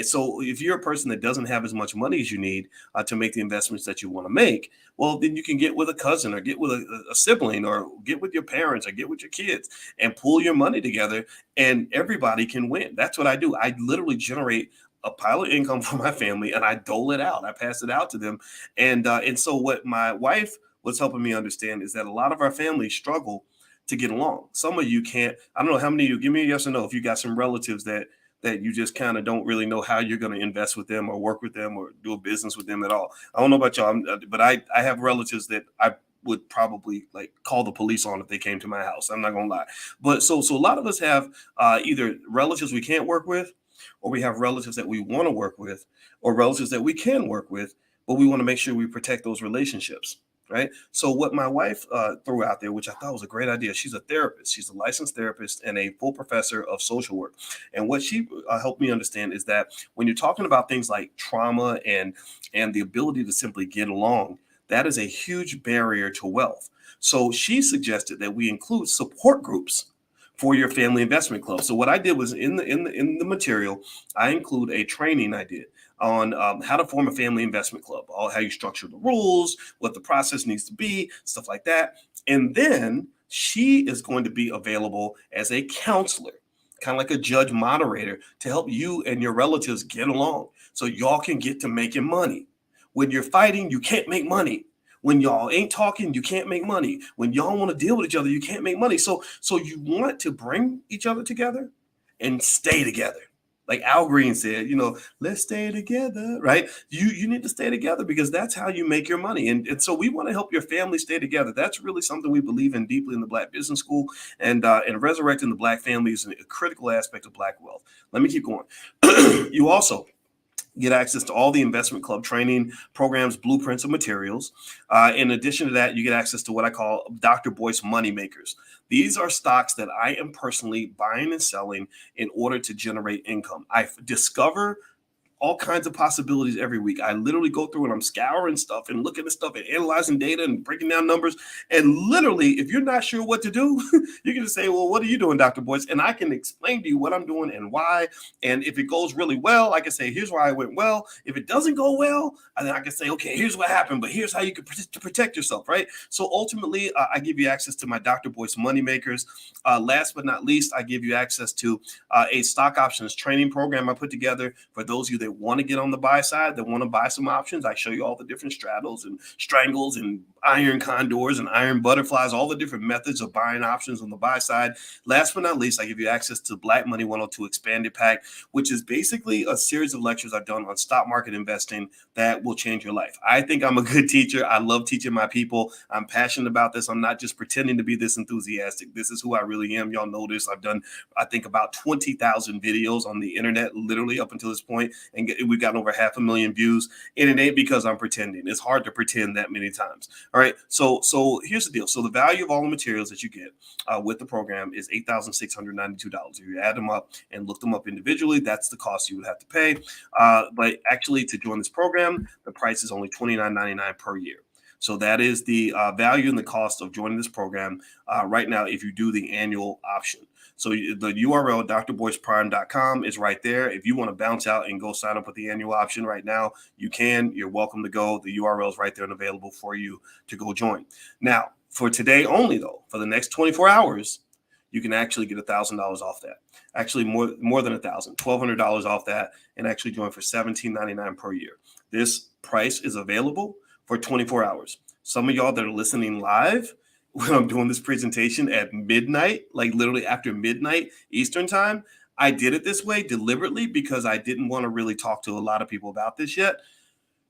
A: So if you're a person that doesn't have as much money as you need to make the investments that you want to make, well, then you can get with a cousin or get with a sibling or get with your parents or get with your kids and pool your money together, and everybody can win. That's what I do. I literally generate a pile of income for my family and I dole it out. I pass it out to them. And so what my wife was helping me understand is that a lot of our families struggle to get along. Some of you can't. I don't know how many of you, give me a yes or no if you got some relatives that you just kind of don't really know how you're going to invest with them or work with them or do a business with them at all. I don't know about y'all, but I have relatives that I would probably like call the police on if they came to my house. I'm not going to lie. But so a lot of us have either relatives we can't work with, or we have relatives that we want to work with, or relatives that we can work with, but we want to make sure we protect those relationships. Right. So what my wife threw out there, which I thought was a great idea, she's a therapist. She's a licensed therapist and a full professor of social work. And what she helped me understand is that when you're talking about things like trauma and the ability to simply get along, that is a huge barrier to wealth. So she suggested that we include support groups for your family investment club. So what I did was in the material, I include a training I did on how to form a family investment club, all how you structure the rules, what the process needs to be, stuff like that. And then she is going to be available as a counselor, kind of like a judge moderator, to help you and your relatives get along so y'all can get to making money. When you're fighting, you can't make money. When y'all ain't talking, you can't make money. When y'all want to deal with each other, you can't make money. So you want to bring each other together and stay together. Like Al Green said, let's stay together, right? You need to stay together because that's how you make your money. And so we want to help your family stay together. That's really something we believe in deeply in the Black Business School, and resurrecting the Black family is a critical aspect of Black wealth. Let me keep going. You also get access to all the investment club training programs, blueprints, and materials. In addition to that, you get access to what I call Dr. Boyce money makers. These are stocks that I am personally buying and selling in order to generate income. I discover all kinds of possibilities every week. I literally go through and I'm scouring stuff and looking at stuff and analyzing data and breaking down numbers. And literally, if you're not sure what to do, you can just say, well, what are you doing, Dr. Boyce? And I can explain to you what I'm doing and why. And if it goes really well, I can say, here's why it went well. If it doesn't go well, then I can say, okay, here's what happened, but here's how you can protect yourself, right? So ultimately, I give you access to my Dr. Boyce money makers. Last but not least, I give you access to a stock options training program I put together for those of you that want to get on the buy side, that want to buy some options. I show you all the different straddles and strangles and iron condors and iron butterflies, all the different methods of buying options on the buy side. Last but not least, I give you access to Black Money 102 Expanded Pack, which is basically a series of lectures I've done on stock market investing that will change your life. I think I'm a good teacher. I love teaching my people. I'm passionate about this. I'm not just pretending to be this enthusiastic. This is who I really am. Y'all know this. I've done, I think, about 20,000 videos on the internet, literally up until this point, and we've gotten over 500,000 views. And it ain't because I'm pretending. It's hard to pretend that many times. All right. So here's the deal. So the value of all the materials that you get with the program is $8,692. If you add them up and look them up individually, that's the cost you would have to pay. But actually, to join this program, the price is only $29.99 per year. So that is the value and the cost of joining this program right now if you do the annual option. So the URL, drboyceprime.com, is right there. If you want to bounce out and go sign up with the annual option right now, you can. You're welcome to go. The URL is right there and available for you to go join. Now, for today only, though, for the next 24 hours, you can actually get $1,000 off that. Actually, more than $1,000, $1,200 off that, and actually join for $17.99 per year. This price is available for 24 hours. Some of y'all that are listening live, when I'm doing this presentation at midnight, like literally after midnight Eastern time, I did it this way deliberately because I didn't want to really talk to a lot of people about this yet.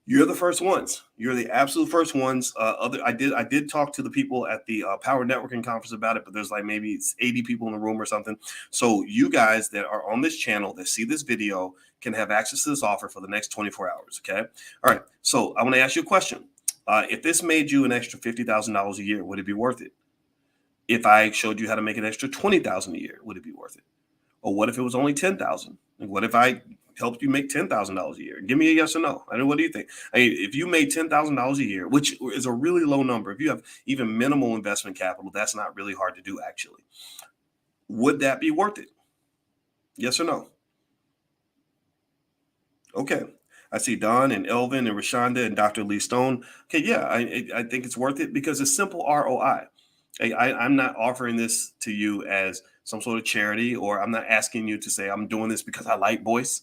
A: You're the first ones. You're the absolute first ones. I did talk to the people at the Power Networking Conference about it, but there's like maybe 80 people in the room or something. So you guys that are on this channel that see this video can have access to this offer for the next 24 hours. Okay. All right. So I want to ask you a question. If this made you an extra $50,000 a year, would it be worth it? If I showed you how to make an extra $20,000 a year, would it be worth it? Or what if it was only $10,000? Like, what if I helped you make $10,000 a year? Give me a yes or no. I mean, what do you think? I mean, if you made $10,000 a year, which is a really low number, if you have even minimal investment capital, that's not really hard to do, actually. Would that be worth it? Yes or no? Okay. I see Don and Elvin and Rashonda and Dr. Lee Stone. Okay, yeah, I think it's worth it because it's simple ROI. I'm not offering this to you as some sort of charity, or I'm not asking you to say I'm doing this because I like Boyce.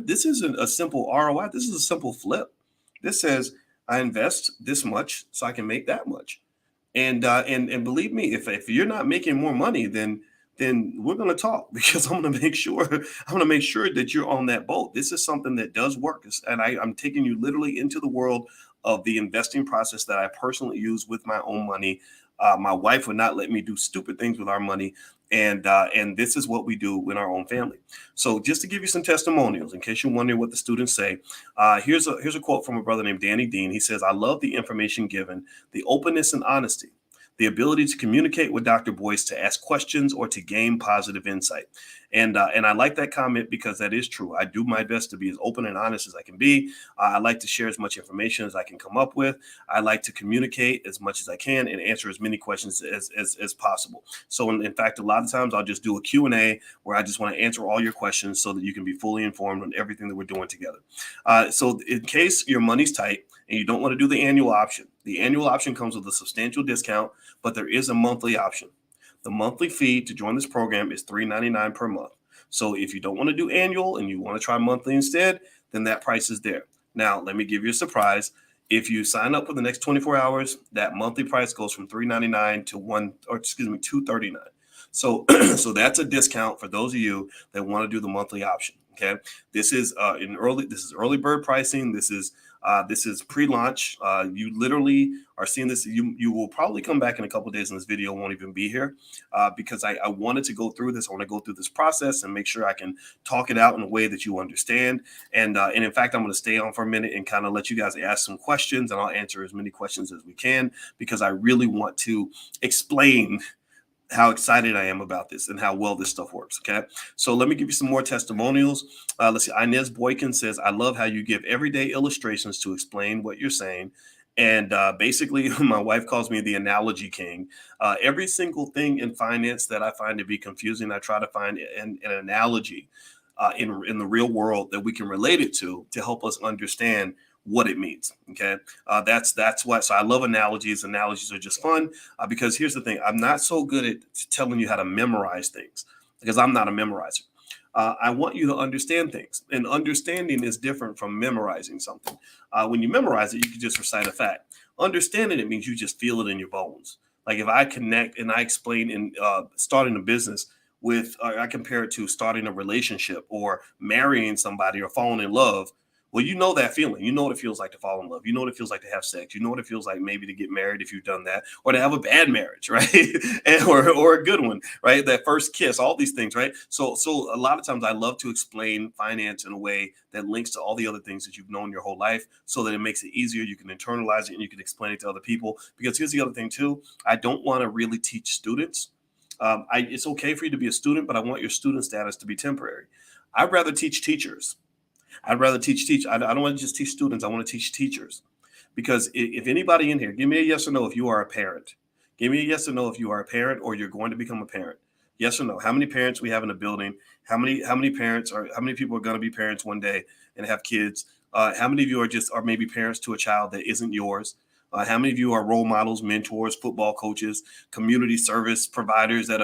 A: This isn't a simple ROI. This is a simple flip. This says I invest this much so I can make that much. And believe me, if you're not making more money, then we're going to talk because I'm going to make sure that you're on that boat. This is something that does work. And I'm taking you literally into the world of the investing process that I personally use with my own money My wife would not let me do stupid things with our money. And this is what we do in our own family. So just to give you some testimonials, in case you're wondering what the students say, here's a quote from a brother named Danny Dean. He says, "I love the information given, the openness and honesty, the ability to communicate with Dr. Boyce, to ask questions or to gain positive insight." And I like that comment because that is true. I do my best to be as open and honest as I can be. I like to share as much information as I can come up with. I like to communicate as much as I can and answer as many questions as possible. So in fact, a lot of times I'll just do a Q&A where I just want to answer all your questions so that you can be fully informed on everything that we're doing together. So in case your money's tight and you don't want to do the annual option comes with a substantial discount, but there is a monthly option. The monthly fee to join this program is $3.99 per month. So if you don't want to do annual and you want to try monthly instead, then that price is there. Now, let me give you a surprise. If you sign up for the next 24 hours, that monthly price goes from $3.99 to $2.39. So, so that's a discount for those of you that want to do the monthly option. Okay, this is early bird pricing. This is pre-launch. You literally are seeing this. You will probably come back in a couple of days and this video won't even be here because I wanted to go through this. I want to go through this process and make sure I can talk it out in a way that you understand. And in fact, I'm going to stay on for a minute and kind of let you guys ask some questions, and I'll answer as many questions as we can because I really want to explain how excited I am about this and how well this stuff works. Okay. So let me give you some more testimonials. Let's see. Inez Boykin says, "I love how you give everyday illustrations to explain what you're saying." And basically, my wife calls me the analogy king. Every single thing in finance that I find to be confusing, I try to find an analogy in the real world that we can relate it to help us understand what it means. Okay. That's what, so I love analogies. Analogies are just fun because here's the thing. I'm not so good at telling you how to memorize things because I'm not a memorizer. I want you to understand things, and understanding is different from memorizing something. When you memorize it, you can just recite a fact. Understanding it means you just feel it in your bones. Like if I connect and I explain in starting a business with, I compare it to starting a relationship or marrying somebody or falling in love. Well, you know that feeling. You know what it feels like to fall in love. You know what it feels like to have sex. You know what it feels like maybe to get married if you've done that, or to have a bad marriage, right? or a good one, right? That first kiss, all these things, right? So a lot of times I love to explain finance in a way that links to all the other things that you've known your whole life so that it makes it easier. You can internalize it and you can explain it to other people. Because here's the other thing too. I don't want to really teach students. It's okay for you to be a student, but I want your student status to be temporary. I'd rather teach teachers. I don't want to just teach students. I want to teach teachers. Because if anybody in here, give me a yes or no if you are a parent. Give me a yes or no if you are a parent or you're going to become a parent. Yes or no. How many parents we have in the building? How many people are going to be parents one day and have kids? How many of you are maybe parents to a child that isn't yours? How many of you are role models, mentors, football coaches, community service providers at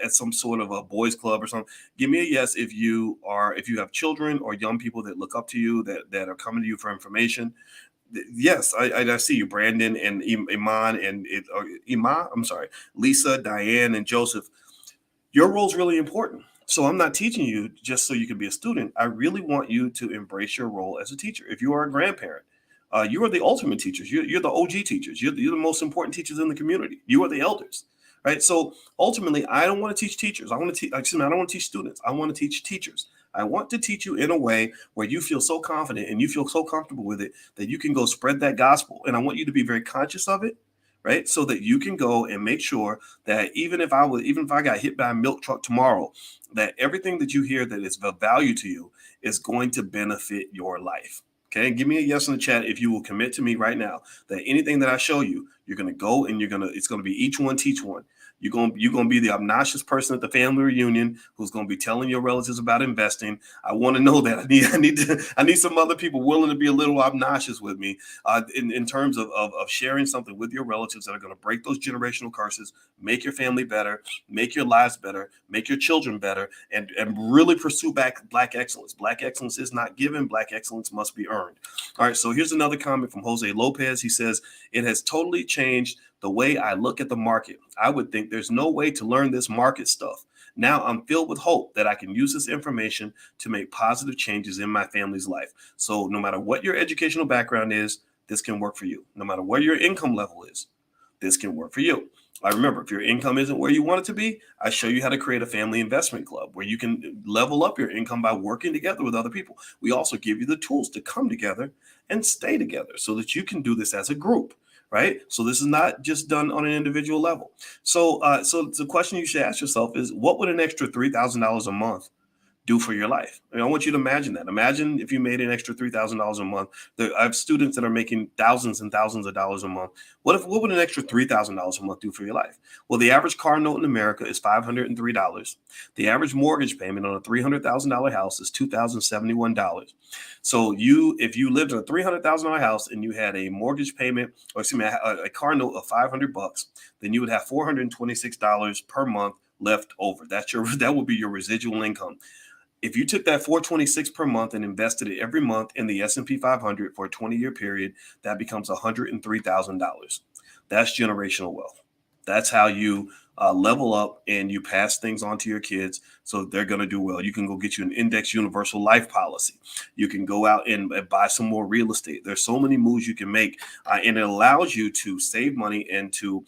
A: some sort of a boys club or something? Give me a yes if you have children or young people that look up to you that are coming to you for information. Yes, I see you, Brandon and Iman and Lisa, Diane, and Joseph. Your role is really important. So I'm not teaching you just so you can be a student. I really want you to embrace your role as a teacher. If you are a grandparent, you are the ultimate teachers. You're the OG teachers. You're the most important teachers in the community. You are the elders, right? So ultimately, I don't want to teach teachers. I don't want to teach students. I want to teach teachers. I want to teach you in a way where you feel so confident and you feel so comfortable with it that you can go spread that gospel. And I want you to be very conscious of it, right? So that you can go and make sure that even if I got hit by a milk truck tomorrow, that everything that you hear that is of value to you is going to benefit your life. Okay, give me a yes in the chat if you will commit to me right now that anything that I show you, you're going to go and it's going to be each one teach one. You're going to be the obnoxious person at the family reunion who's going to be telling your relatives about investing. I want to know that. I need some other people willing to be a little obnoxious with me in terms of sharing something with your relatives that are going to break those generational curses, make your family better, make your lives better, make your children better, and really pursue Black excellence. Black excellence is not given. Black excellence must be earned. All right. So here's another comment from Jose Lopez. He says, "It has totally changed the way I look at the market. I would think there's no way to learn this market stuff. Now I'm filled with hope that I can use this information to make positive changes in my family's life." So no matter what your educational background is, this can work for you. No matter where your income level is, this can work for you. I remember, if your income isn't where you want it to be, I show you how to create a family investment club where you can level up your income by working together with other people. We also give you the tools to come together and stay together so that you can do this as a group, right? So this is not just done on an individual level. So the question you should ask yourself is, what would an extra $3,000 a month do for your life? I want you to imagine that. Imagine if you made an extra $3,000 a month. I have students that are making thousands and thousands of dollars a month. What would an extra $3,000 a month do for your life? Well, the average car note in America is $503. The average mortgage payment on a $300,000 house is $2,071. So if you lived in a $300,000 house and you had a mortgage payment, or excuse me, a car note of $500, then you would have $426 per month left over. That would be your residual income. If you took that 426 per month and invested it every month in the S&P 500 for a 20-year period, that becomes $103,000. That's generational wealth. That's how you level up and you pass things on to your kids so they're going to do well. You can go get you an index universal life policy. You can go out and buy some more real estate. There's so many moves you can make, and it allows you to save money and to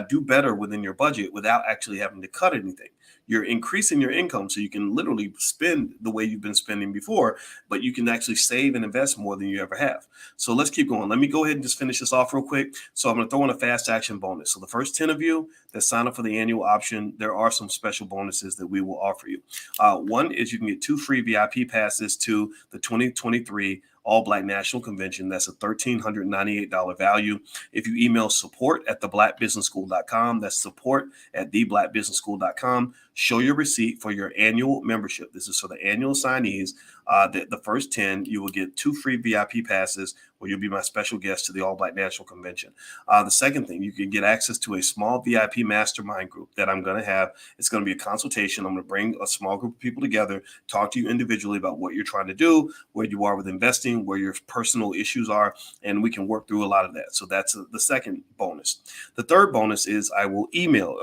A: do better within your budget without actually having to cut anything. You're increasing your income so you can literally spend the way you've been spending before, but you can actually save and invest more than you ever have. So let's keep going. Let me go ahead and just finish this off real quick. So I'm going to throw in a fast action bonus. So the first 10 of you that sign up for the annual option, there are some special bonuses that we will offer you. One is you can get 2 free VIP passes to the 2023 All Black National Convention. That's a $1,398 value. If you email support@theblackbusinessschool.com, that's support@theblackbusinessschool.com, show your receipt for your annual membership. This is for the annual signees. The first 10, you will get 2 free VIP passes where you'll be my special guest to the All Black National Convention. The second thing, you can get access to a small VIP mastermind group that I'm going to have. It's going to be a consultation. I'm going to bring a small group of people together, talk to you individually about what you're trying to do, where you are with investing, where your personal issues are, and we can work through a lot of that. So that's the second bonus. The third bonus is I will mail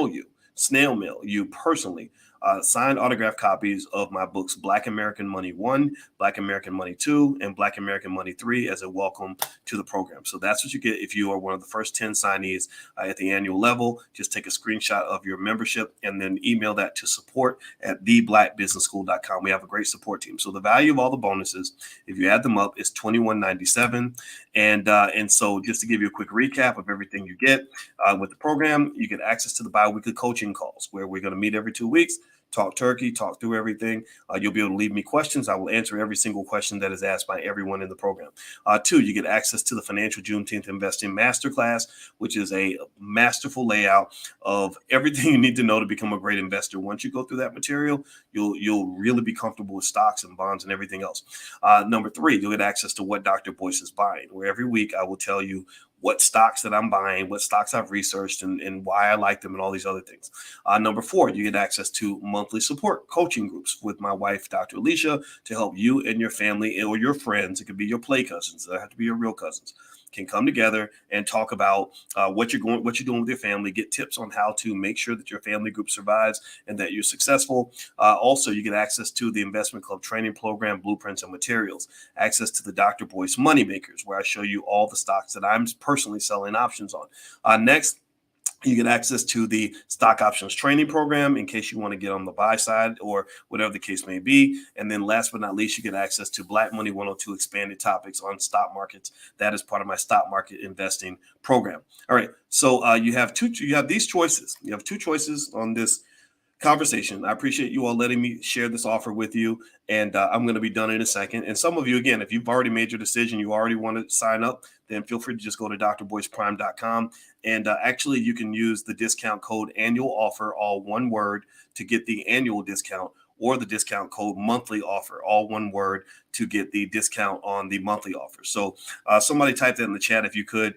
A: you, snail mail you personally, signed autographed copies of my books, Black American Money 1, Black American Money 2, and Black American Money 3 as a welcome to the program. So that's what you get if you are one of the first 10 signees at the annual level. Just take a screenshot of your membership and then email that to support@theblackbusinessschool.com. We have a great support team. So the value of all the bonuses, if you add them up, is $21.97. And so just to give you a quick recap of everything you get with the program, you get access to the bi-weekly coaching calls where we're going to meet every 2 weeks. Talk turkey, talk through everything. You'll be able to leave me questions. I will answer every single question that is asked by everyone in the program. 2, you get access to the Financial Juneteenth Investing Masterclass, which is a masterful layout of everything you need to know to become a great investor. Once you go through that material, you'll really be comfortable with stocks and bonds and everything else. Number 3, you'll get access to What Dr. Boyce is Buying, where every week I will tell you what stocks that I'm buying, what stocks I've researched, and why I like them, and all these other things. Number 4, you get access to monthly support coaching groups with my wife, Dr. Alicia, to help you and your family or your friends. It could be your play cousins. They have to be your real cousins. Can come together and talk about what you're doing with your family, get tips on how to make sure that your family group survives and that you're successful. Also, you get access to the Investment Club training program, blueprints and materials, access to the Dr. Boyce Money Makers, where I show you all the stocks that I'm personally selling options on. Next, you get access to the stock options training program in case you want to get on the buy side or whatever the case may be. And then last but not least, you get access to Black Money 102 expanded topics on stock markets. That is part of my stock market investing program. All right. So you have these choices. You have 2 choices on this conversation. I appreciate you all letting me share this offer with you, and I'm going to be done in a second. And some of you, again, if you've already made your decision, you already want to sign up, then feel free to just go to drboyceprime.com, and actually you can use the discount code annual offer, all one word, to get the annual discount, or the discount code monthly offer, all one word, to get the discount on the monthly offer. So somebody type that in the chat if you could.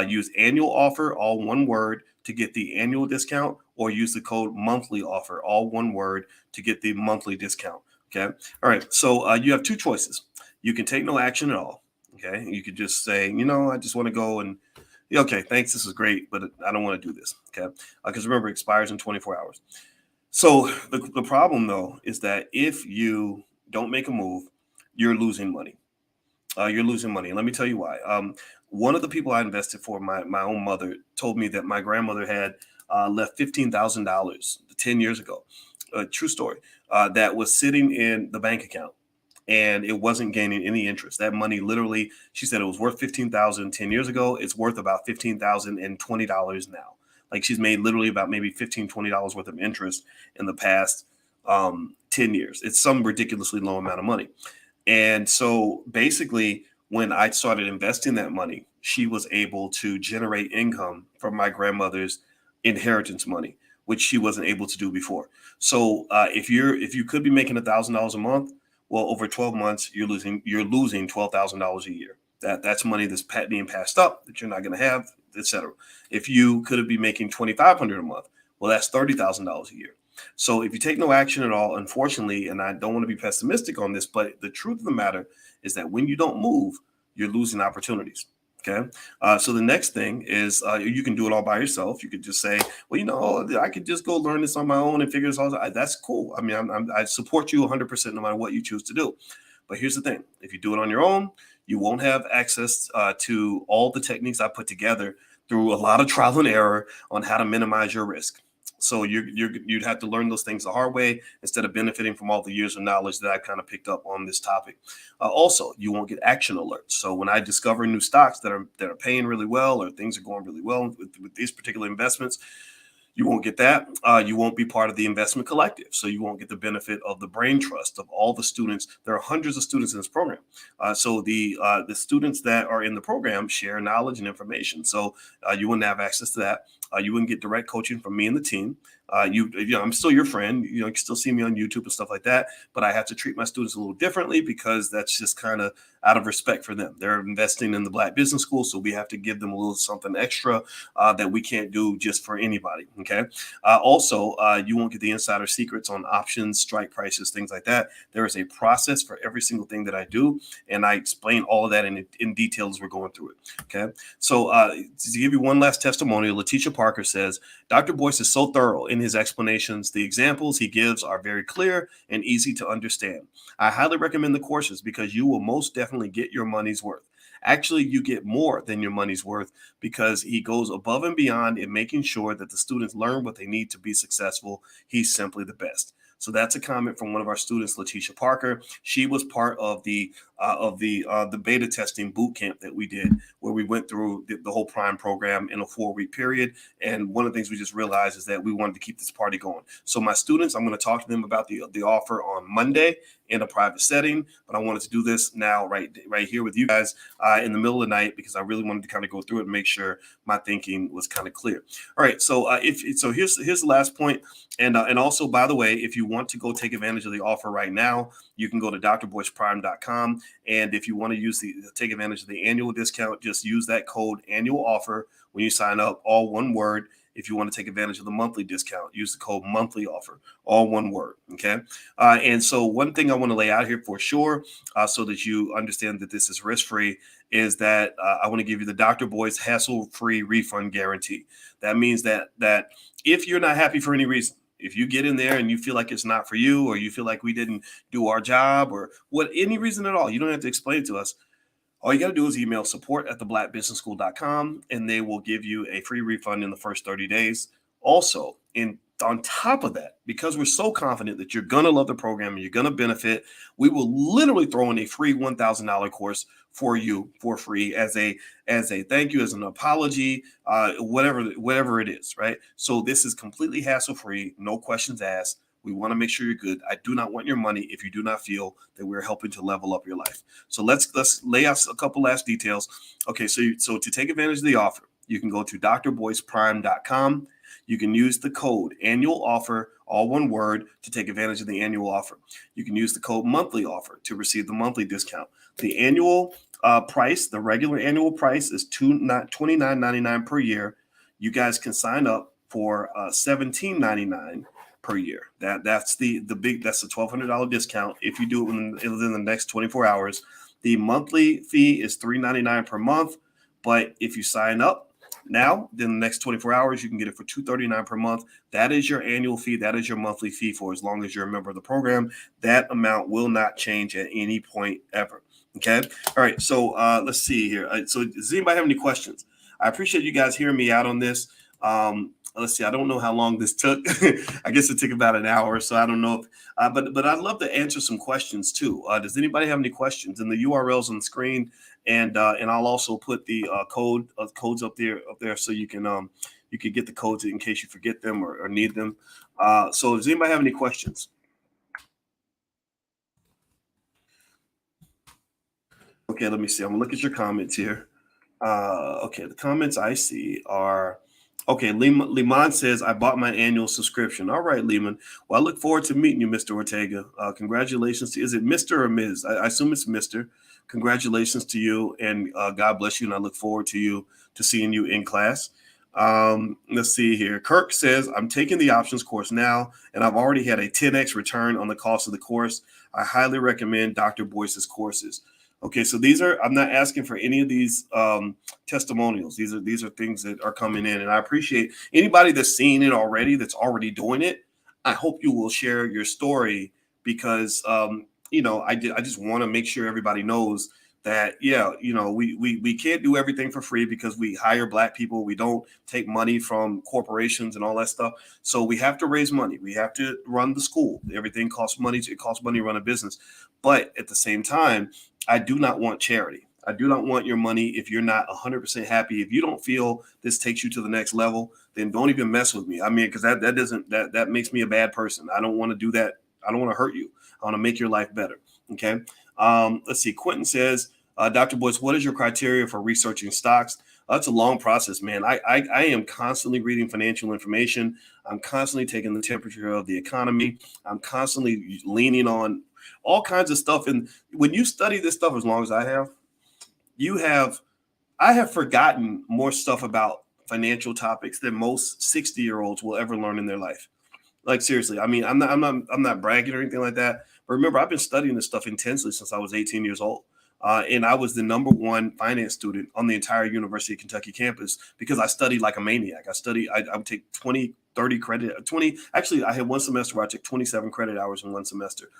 A: Use annual offer, all one word, to get the annual discount, or use the code monthly offer, all one word, to get the monthly discount. Okay. All right. So you have 2 choices. You can take no action at all. Okay. You could just say, I just want to go and, okay, thanks. This is great, but I don't want to do this. Okay. Because remember, it expires in 24 hours. So the problem, though, is that if you don't make a move, you're losing money. You're losing money. And let me tell you why. one of the people I invested for, my own mother, told me that my grandmother had left $15,000 10 years ago. True story. That was sitting in the bank account and it wasn't gaining any interest. That money literally, she said it was worth 15,000 10 years ago. It's worth about $15,020 now. Like she's made literally about maybe $15-20 worth of interest in the past 10 years. It's some ridiculously low amount of money. And so basically, when I started investing that money, she was able to generate income from my grandmother's inheritance money, which she wasn't able to do before. So if you could be making $1,000 a month, well, over 12 months, you're losing $12,000 a year. That's money that's being passed up that you're not going to have, etc. If you could be making $2,500 a month, well, that's $30,000 a year. So if you take no action at all, unfortunately, and I don't want to be pessimistic on this, but the truth of the matter is that when you don't move, you're losing opportunities. Okay. So the next thing is you can do it all by yourself. You could just say, well, I could just go learn this on my own and figure this out. That's cool. I mean, I support you 100% no matter what you choose to do. But here's the thing. If you do it on your own, you won't have access to all the techniques I put together through a lot of trial and error on how to minimize your risk. So you'd have to learn those things the hard way instead of benefiting from all the years of knowledge that I've kind of picked up on this topic. Also, you won't get action alerts. So when I discover new stocks that are paying really well or things are going really well with these particular investments, you won't get that. You won't be part of the investment collective. So you won't get the benefit of the brain trust of all the students. There are hundreds of students in this program. So the students that are in the program share knowledge and information. So you wouldn't have access to that. You wouldn't get direct coaching from me and the team. I'm still your friend. You can still see me on YouTube and stuff like that. But I have to treat my students a little differently because that's just kind of out of respect for them. They're investing in the Black Business School, so we have to give them a little something extra that we can't do just for anybody. Okay. Also, you won't get the insider secrets on options, strike prices, things like that. There is a process for every single thing that I do, and I explain all of that in detail as we're going through it. Okay. So to give you one last testimonial, Letitia Parker says, Dr. Boyce is so thorough in his explanations. The examples he gives are very clear and easy to understand. I highly recommend the courses because you will most definitely get your money's worth. Actually, you get more than your money's worth because he goes above and beyond in making sure that the students learn what they need to be successful. He's simply the best. So that's a comment from one of our students, Letitia Parker. She was part of the beta testing boot camp that we did, where we went through the whole Prime program in a 4-week period. And one of the things we just realized is that we wanted to keep this party going. So my students, I'm going to talk to them about the offer on Monday in a private setting, but I wanted to do this now right here with you guys in the middle of the night because I really wanted to kind of go through it and make sure my thinking was kind of clear. All right, so here's the last point, and also, by the way, if you want to go take advantage of the offer right now, you can go to drboyceprime.com, and if you want to take advantage of the annual discount, just use that code annual offer when you sign up, all one word. If you want to take advantage of the monthly discount, use the code monthly offer, all one word. Okay. And so one thing I want to lay out here for sure, so that you understand that this is risk-free, is that I want to give you the Dr. Boyce hassle-free refund guarantee. That means that if you're not happy for any reason, if you get in there and you feel like it's not for you, or you feel like we didn't do our job, or any reason at all, you don't have to explain it to us. All you got to do is email support@theblackbusinessschool.com, and they will give you a free refund in the first 30 days. Also, on top of that, because we're so confident that you're going to love the program and you're going to benefit, we will literally throw in a free $1,000 course for you for free as a thank you, as an apology, whatever it is, right? So this is completely hassle-free, no questions asked. We want to make sure you're good. I do not want your money if you do not feel that we're helping to level up your life. So let's lay out a couple last details. Okay, so to take advantage of the offer, you can go to drboyceprime.com. You can use the code annual offer, all one word, to take advantage of the annual offer. You can use the code monthly offer to receive the monthly discount. The annual price, the regular annual price, is $29.99 per year. You guys can sign up for $17.99 per year. That's the $1,200 discount if you do it within the next 24 hours. The monthly fee is $3.99 per month, but if you sign up now, then the next 24 hours, you can get it for $239 per month. That is your annual fee. That is your monthly fee for as long as you're a member of the program. That amount will not change at any point ever. Okay. All right. So let's see here. So does anybody have any questions? I appreciate you guys hearing me out on this. Let's see. I don't know how long this took. I guess it took about an hour. So I don't know if, but I'd love to answer some questions too. Does anybody have any questions? And the URLs on the screen, and I'll also put the codes up there so you can get the codes in case you forget them or need them. So does anybody have any questions? Okay, let me see. I'm gonna look at your comments here. Okay, the comments I see are okay. Liman says, I bought my annual subscription. All right, Liman. Well, I look forward to meeting you, Mr. Ortega. Congratulations to, is it Mr. or Ms.? I assume it's Mr. Congratulations to you, and God bless you. And I look forward to seeing you in class. Let's see here. Kirk says, I'm taking the options course now, and I've already had a 10x return on the cost of the course. I highly recommend Dr. Boyce's courses. Okay, so these are, I'm not asking for any of these testimonials. These are things that are coming in, and I appreciate anybody that's seen it already, that's already doing it. I hope you will share your story because I just want to make sure everybody knows that we can't do everything for free because we hire Black people. We don't take money from corporations and all that stuff. So we have to raise money. We have to run the school. Everything costs money. It costs money to run a business. But at the same time, I do not want charity. I do not want your money if you're not 100% happy. If you don't feel this takes you to the next level, then don't even mess with me. I mean, because that makes me a bad person. I don't want to do that. I don't want to hurt you. I want to make your life better. Okay. Let's see. Quentin says, Dr. Boyce, what is your criteria for researching stocks? That's a long process, man. I am constantly reading financial information. I'm constantly taking the temperature of the economy. I'm constantly leaning on all kinds of stuff. And when you study this stuff as long as I have, I have forgotten more stuff about financial topics than most 60-year-olds will ever learn in their life. Like seriously, I mean, I'm not bragging or anything like that. But remember, I've been studying this stuff intensely since I was 18 years old. And I was the #1 finance student on the entire University of Kentucky campus because I studied like a maniac. I would take 20, 30 20. Actually, I had one semester where I took 27 credit hours in one semester.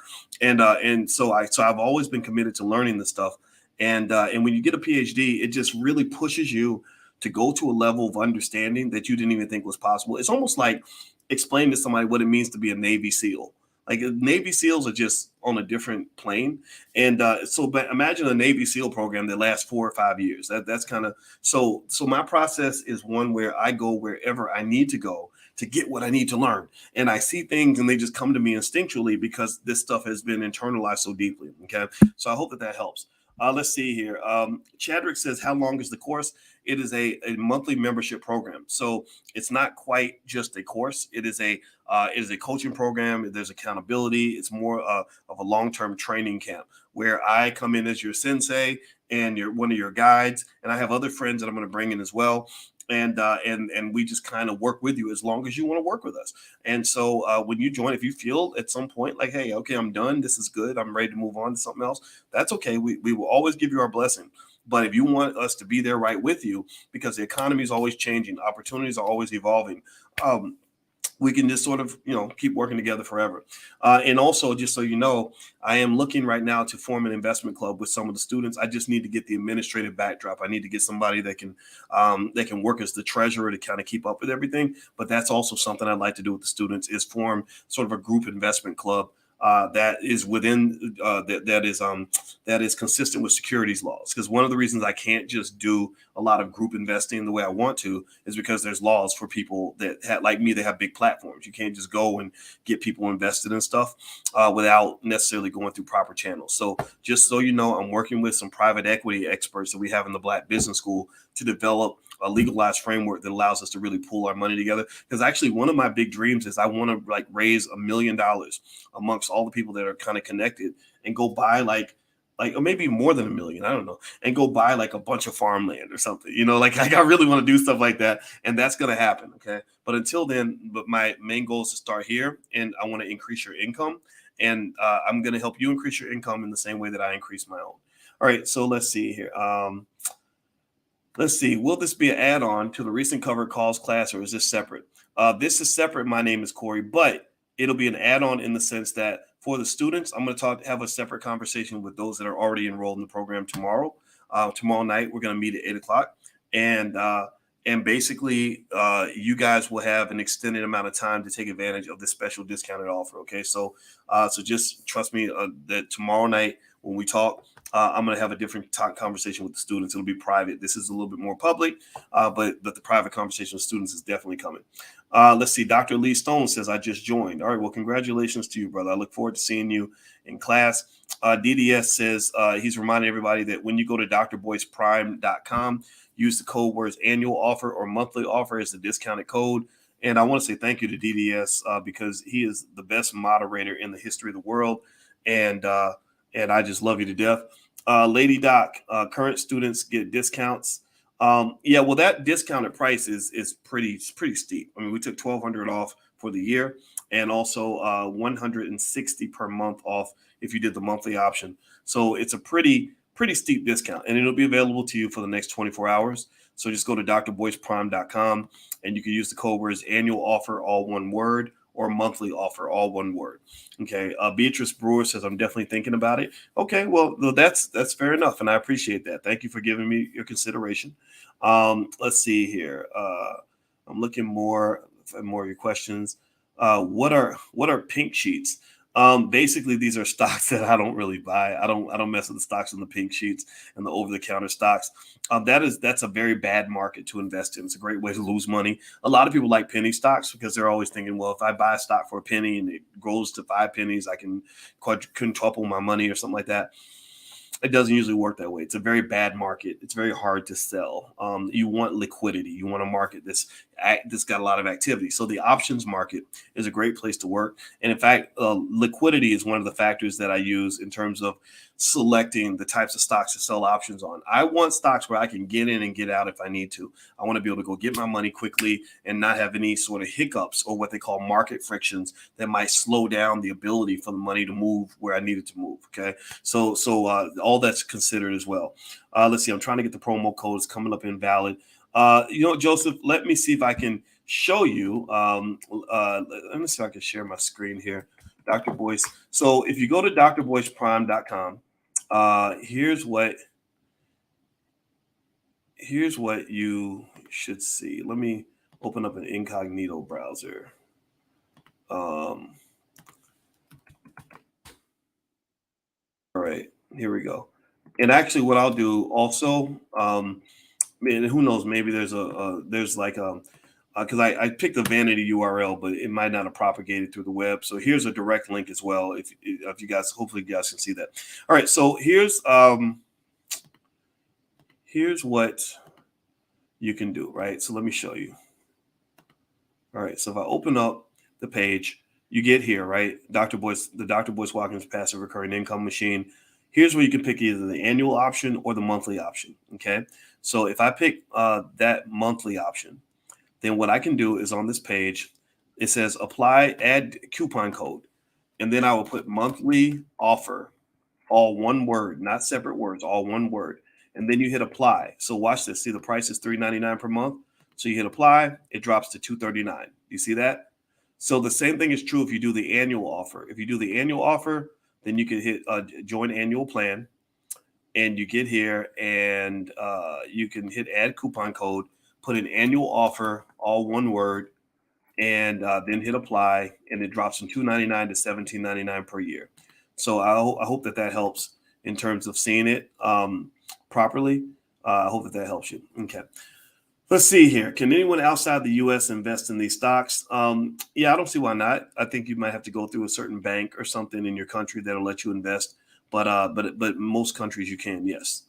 A: So I've always been committed to learning this stuff. And when you get a PhD, it just really pushes you to go to a level of understanding that you didn't even think was possible. It's almost like explaining to somebody what it means to be a Navy SEAL. Like Navy SEALs are just on a different plane. But imagine a Navy SEAL program that lasts 4 or 5 years. That's kind of so my process is one where I go wherever I need to go to get what I need to learn. And I see things and they just come to me instinctually because this stuff has been internalized so deeply. Okay. So I hope that helps. Let's see here. Chadrick says, how long is the course? It is a monthly membership program. So it's not quite just a course. It is a coaching program. There's accountability. It's more of a long-term training camp where I come in as your sensei and you're one of your guides. And I have other friends that I'm going to bring in as well. And we just kind of work with you as long as you want to work with us. And so when you join, if you feel at some point like, hey, okay, I'm done. This is good. I'm ready to move on to something else. That's okay. We will always give you our blessing. But if you want us to be there right with you, because the economy is always changing, opportunities are always evolving, we can just sort of, keep working together forever. And also, just so you know, I am looking right now to form an investment club with some of the students. I just need to get the administrative backdrop. I need to get somebody that can work as the treasurer to kind of keep up with everything. But that's also something I'd like to do with the students is form sort of a group investment club that is within that is consistent with securities laws. Because one of the reasons I can't just do a lot of group investing the way I want to is because there's laws for people that like me, they have big platforms. You can't just go and get people invested in stuff without necessarily going through proper channels. So just so you know, I'm working with some private equity experts that we have in the Black Business School to develop a legalized framework that allows us to really pool our money together. Because actually one of my big dreams is I want to raise $1 million amongst all the people that are kind of connected and go buy like or maybe more than $1 million, I don't know, and go buy like a bunch of farmland or something, I really want to do stuff like that. And that's going to happen. Okay. But until then, my main goal is to start here and I want to increase your income and I'm going to help you increase your income in the same way that I increase my own. All right. So let's see here. Let's see. Will this be an add-on to the recent covered calls class, or is this separate? This is separate. My name is Corey, but it'll be an add-on in the sense that For the students, I'm going to have a separate conversation with those that are already enrolled in the program tomorrow. Tomorrow night, we're going to meet at 8 o'clock. And basically, you guys will have an extended amount of time to take advantage of this special discounted offer. Okay, so just trust me that tomorrow night when we talk, I'm going to have a different conversation with the students. It'll be private. This is a little bit more public, but the private conversation with students is definitely coming. Let's see. Dr. Lee Stone says, I just joined. All right. Well, congratulations to you, brother. I look forward to seeing you in class. DDS says he's reminding everybody that when you go to drboyceprime.com, use the code words annual offer or monthly offer as the discounted code. And I want to say thank you to DDS because he is the best moderator in the history of the world. And I just love you to death. Lady Doc, current students get discounts. Yeah, well, that discounted price is pretty steep. I mean, we took $1,200 off for the year and also $160 per month off if you did the monthly option. So it's a pretty steep discount, and it'll be available to you for the next 24 hours. So just go to drboyceprime.com and you can use the code words annual offer, all one word, or monthly offer, all one word. Okay. Beatrice Brewer says, I'm definitely thinking about it. Okay. Well, that's fair enough. And I appreciate that. Thank you for giving me your consideration. Let's see here. I'm looking more of your questions. What are pink sheets? Basically, these are stocks that I don't really buy. I don't mess with the stocks in the pink sheets and the over-the-counter stocks. That's a very bad market to invest in. It's a great way to lose money. A lot of people like penny stocks because they're always thinking, well, if I buy a stock for a penny and it grows to 5 pennies, I can quintuple my money or something like that. It doesn't usually work that way. It's a very bad market. It's very hard to sell. You want liquidity. You want a market that's got a lot of activity. So the options market is a great place to work. And in fact, liquidity is one of the factors that I use in terms of selecting the types of stocks to sell options on. I want stocks where I can get in and get out if I need to. I want to be able to go get my money quickly and not have any sort of hiccups or what they call market frictions that might slow down the ability for the money to move where I need it to move. Okay. So all that's considered as well. Let's see. I'm trying to get the promo code. It's coming up invalid. Joseph, let me see if I can show you. Let me see if I can share my screen here. Dr. Boyce. So if you go to drboyceprime.com, here's what you should see. Let me open up an incognito browser. All right, here we go. And actually, what I'll do also, and who knows, maybe there's because I picked a vanity URL, but it might not have propagated through the web. So here's a direct link as well. If you guys, hopefully you guys can see that. All right, so here's what you can do, right? So let me show you. All right, so if I open up the page, you get here, right? The Dr. Boyce Watkins Passive Recurring Income Machine. Here's where you can pick either the annual option or the monthly option, okay? So if I pick that monthly option, then what I can do is on this page, it says apply, add coupon code. And then I will put monthly offer, all one word, not separate words, all one word. And then you hit apply. So watch this. See, the price is $3.99 per month. So you hit apply, it drops to $2.39. You see that? So the same thing is true if you do the annual offer. If you do the annual offer, then you can hit join annual plan. And you get here and you can hit add coupon code, put an annual offer, all one word, and then hit apply, and it drops from $2.99 to $17.99 per year. So I hope that helps in terms of seeing it properly. I hope that helps you. Okay. Let's see here. Can anyone outside the U.S. invest in these stocks? Yeah, I don't see why not. I think you might have to go through a certain bank or something in your country that'll let you invest. But most countries you can, yes.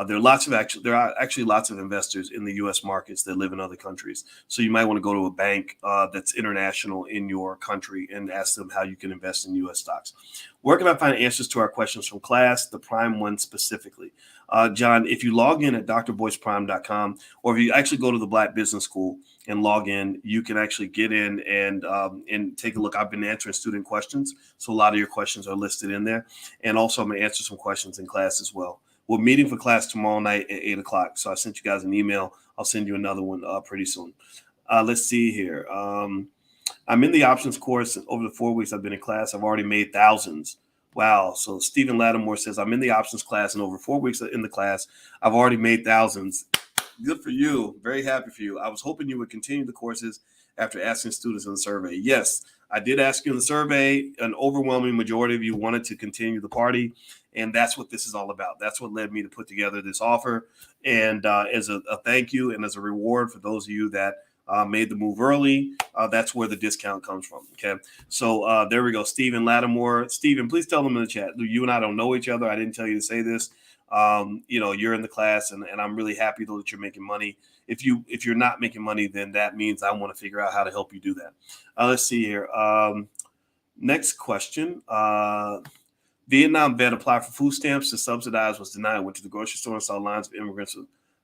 A: There are actually lots of investors in the U.S. markets that live in other countries. So you might want to go to a bank that's international in your country and ask them how you can invest in U.S. stocks. Where can I find answers to our questions from class, the Prime one specifically? John, if you log in at drboyceprime.com, or if you actually go to the Black Business School and log in, you can actually get in and take a look. I've been answering student questions, so a lot of your questions are listed in there. And also I'm going to answer some questions in class as well. We're meeting for class tomorrow night at 8 o'clock. So I sent you guys an email. I'll send you another one pretty soon. Let's see here. I'm in the options course. Over the 4 weeks I've been in class, I've already made thousands. Wow. So Stephen Lattimore says, I'm in the options class, and over 4 weeks in the class, I've already made thousands. Good for you. Very happy for you. I was hoping you would continue the courses after asking students in the survey. Yes, I did ask you in the survey. An overwhelming majority of you wanted to continue the party, and that's what this is all about. That's what led me to put together this offer. And as a thank you and as a reward for those of you that made the move early, that's where the discount comes from. Okay, so there we go. Stephen Lattimore. Stephen, please tell them in the chat. You and I don't know each other. I didn't tell you to say this. You're in the class, and I'm really happy though that you're making money. If you're not making money, then that means I want to figure out how to help you do that. Let's see here. Next question. Vietnam vet applied for food stamps to subsidize, was denied. Went to the grocery store and saw lines of immigrants.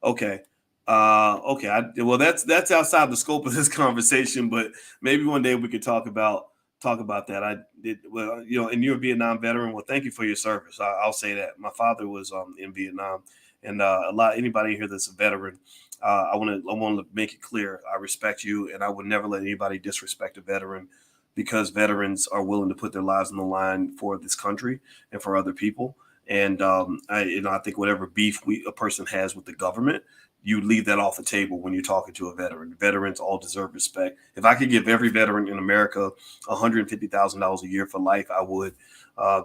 A: Okay. Okay. Well, that's outside the scope of this conversation, but maybe one day we could talk about that. I did well, and you're a Vietnam veteran. Well, thank you for your service. I'll say that. My father was in Vietnam, and anybody here that's a veteran, I want to make it clear. I respect you, and I would never let anybody disrespect a veteran, because veterans are willing to put their lives on the line for this country and for other people. And I think whatever beef a person has with the government, you leave that off the table when you're talking to a veteran. Veterans all deserve respect. If I could give every veteran in America $150,000 a year for life, I would,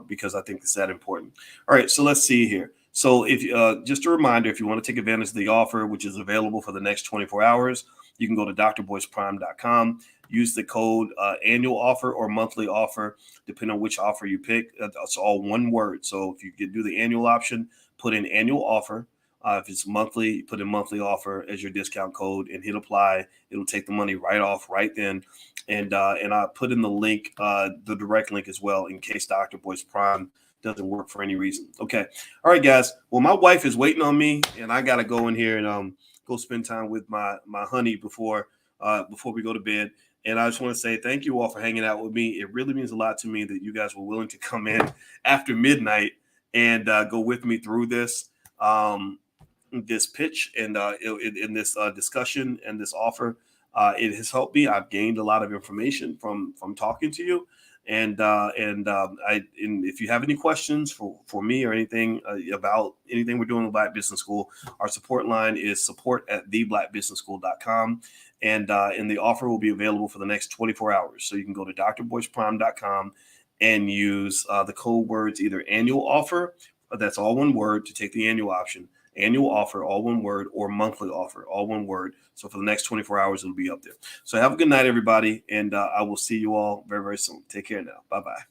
A: because I think it's that important. All right, so let's see here. So if just a reminder, if you want to take advantage of the offer, which is available for the next 24 hours, you can go to drboyceprime.com. Use the code annual offer or monthly offer, depending on which offer you pick. That's all one word. So if you do the annual option, put in annual offer. If it's monthly, put in monthly offer as your discount code and hit apply. It'll take the money right off right then. And I put in the link, the direct link as well, in case Dr. Boyce Prime doesn't work for any reason. Okay. All right, guys. Well, my wife is waiting on me, and I got to go in here and go spend time with my honey before we go to bed. And I just want to say thank you all for hanging out with me. It really means a lot to me that you guys were willing to come in after midnight and go with me through this pitch and in this discussion and this offer. It has helped me. I've gained a lot of information from talking to you. And if you have any questions for me or anything about anything we're doing in the Black Business School, our support line is support@theblackbusinessschool.com. And the offer will be available for the next 24 hours. So you can go to drboyceprime.com and use the code words, either annual offer, that's all one word, to take the annual option, annual offer, all one word, or monthly offer, all one word. So for the next 24 hours, it'll be up there. So have a good night, everybody. And I will see you all very, very soon. Take care now. Bye-bye.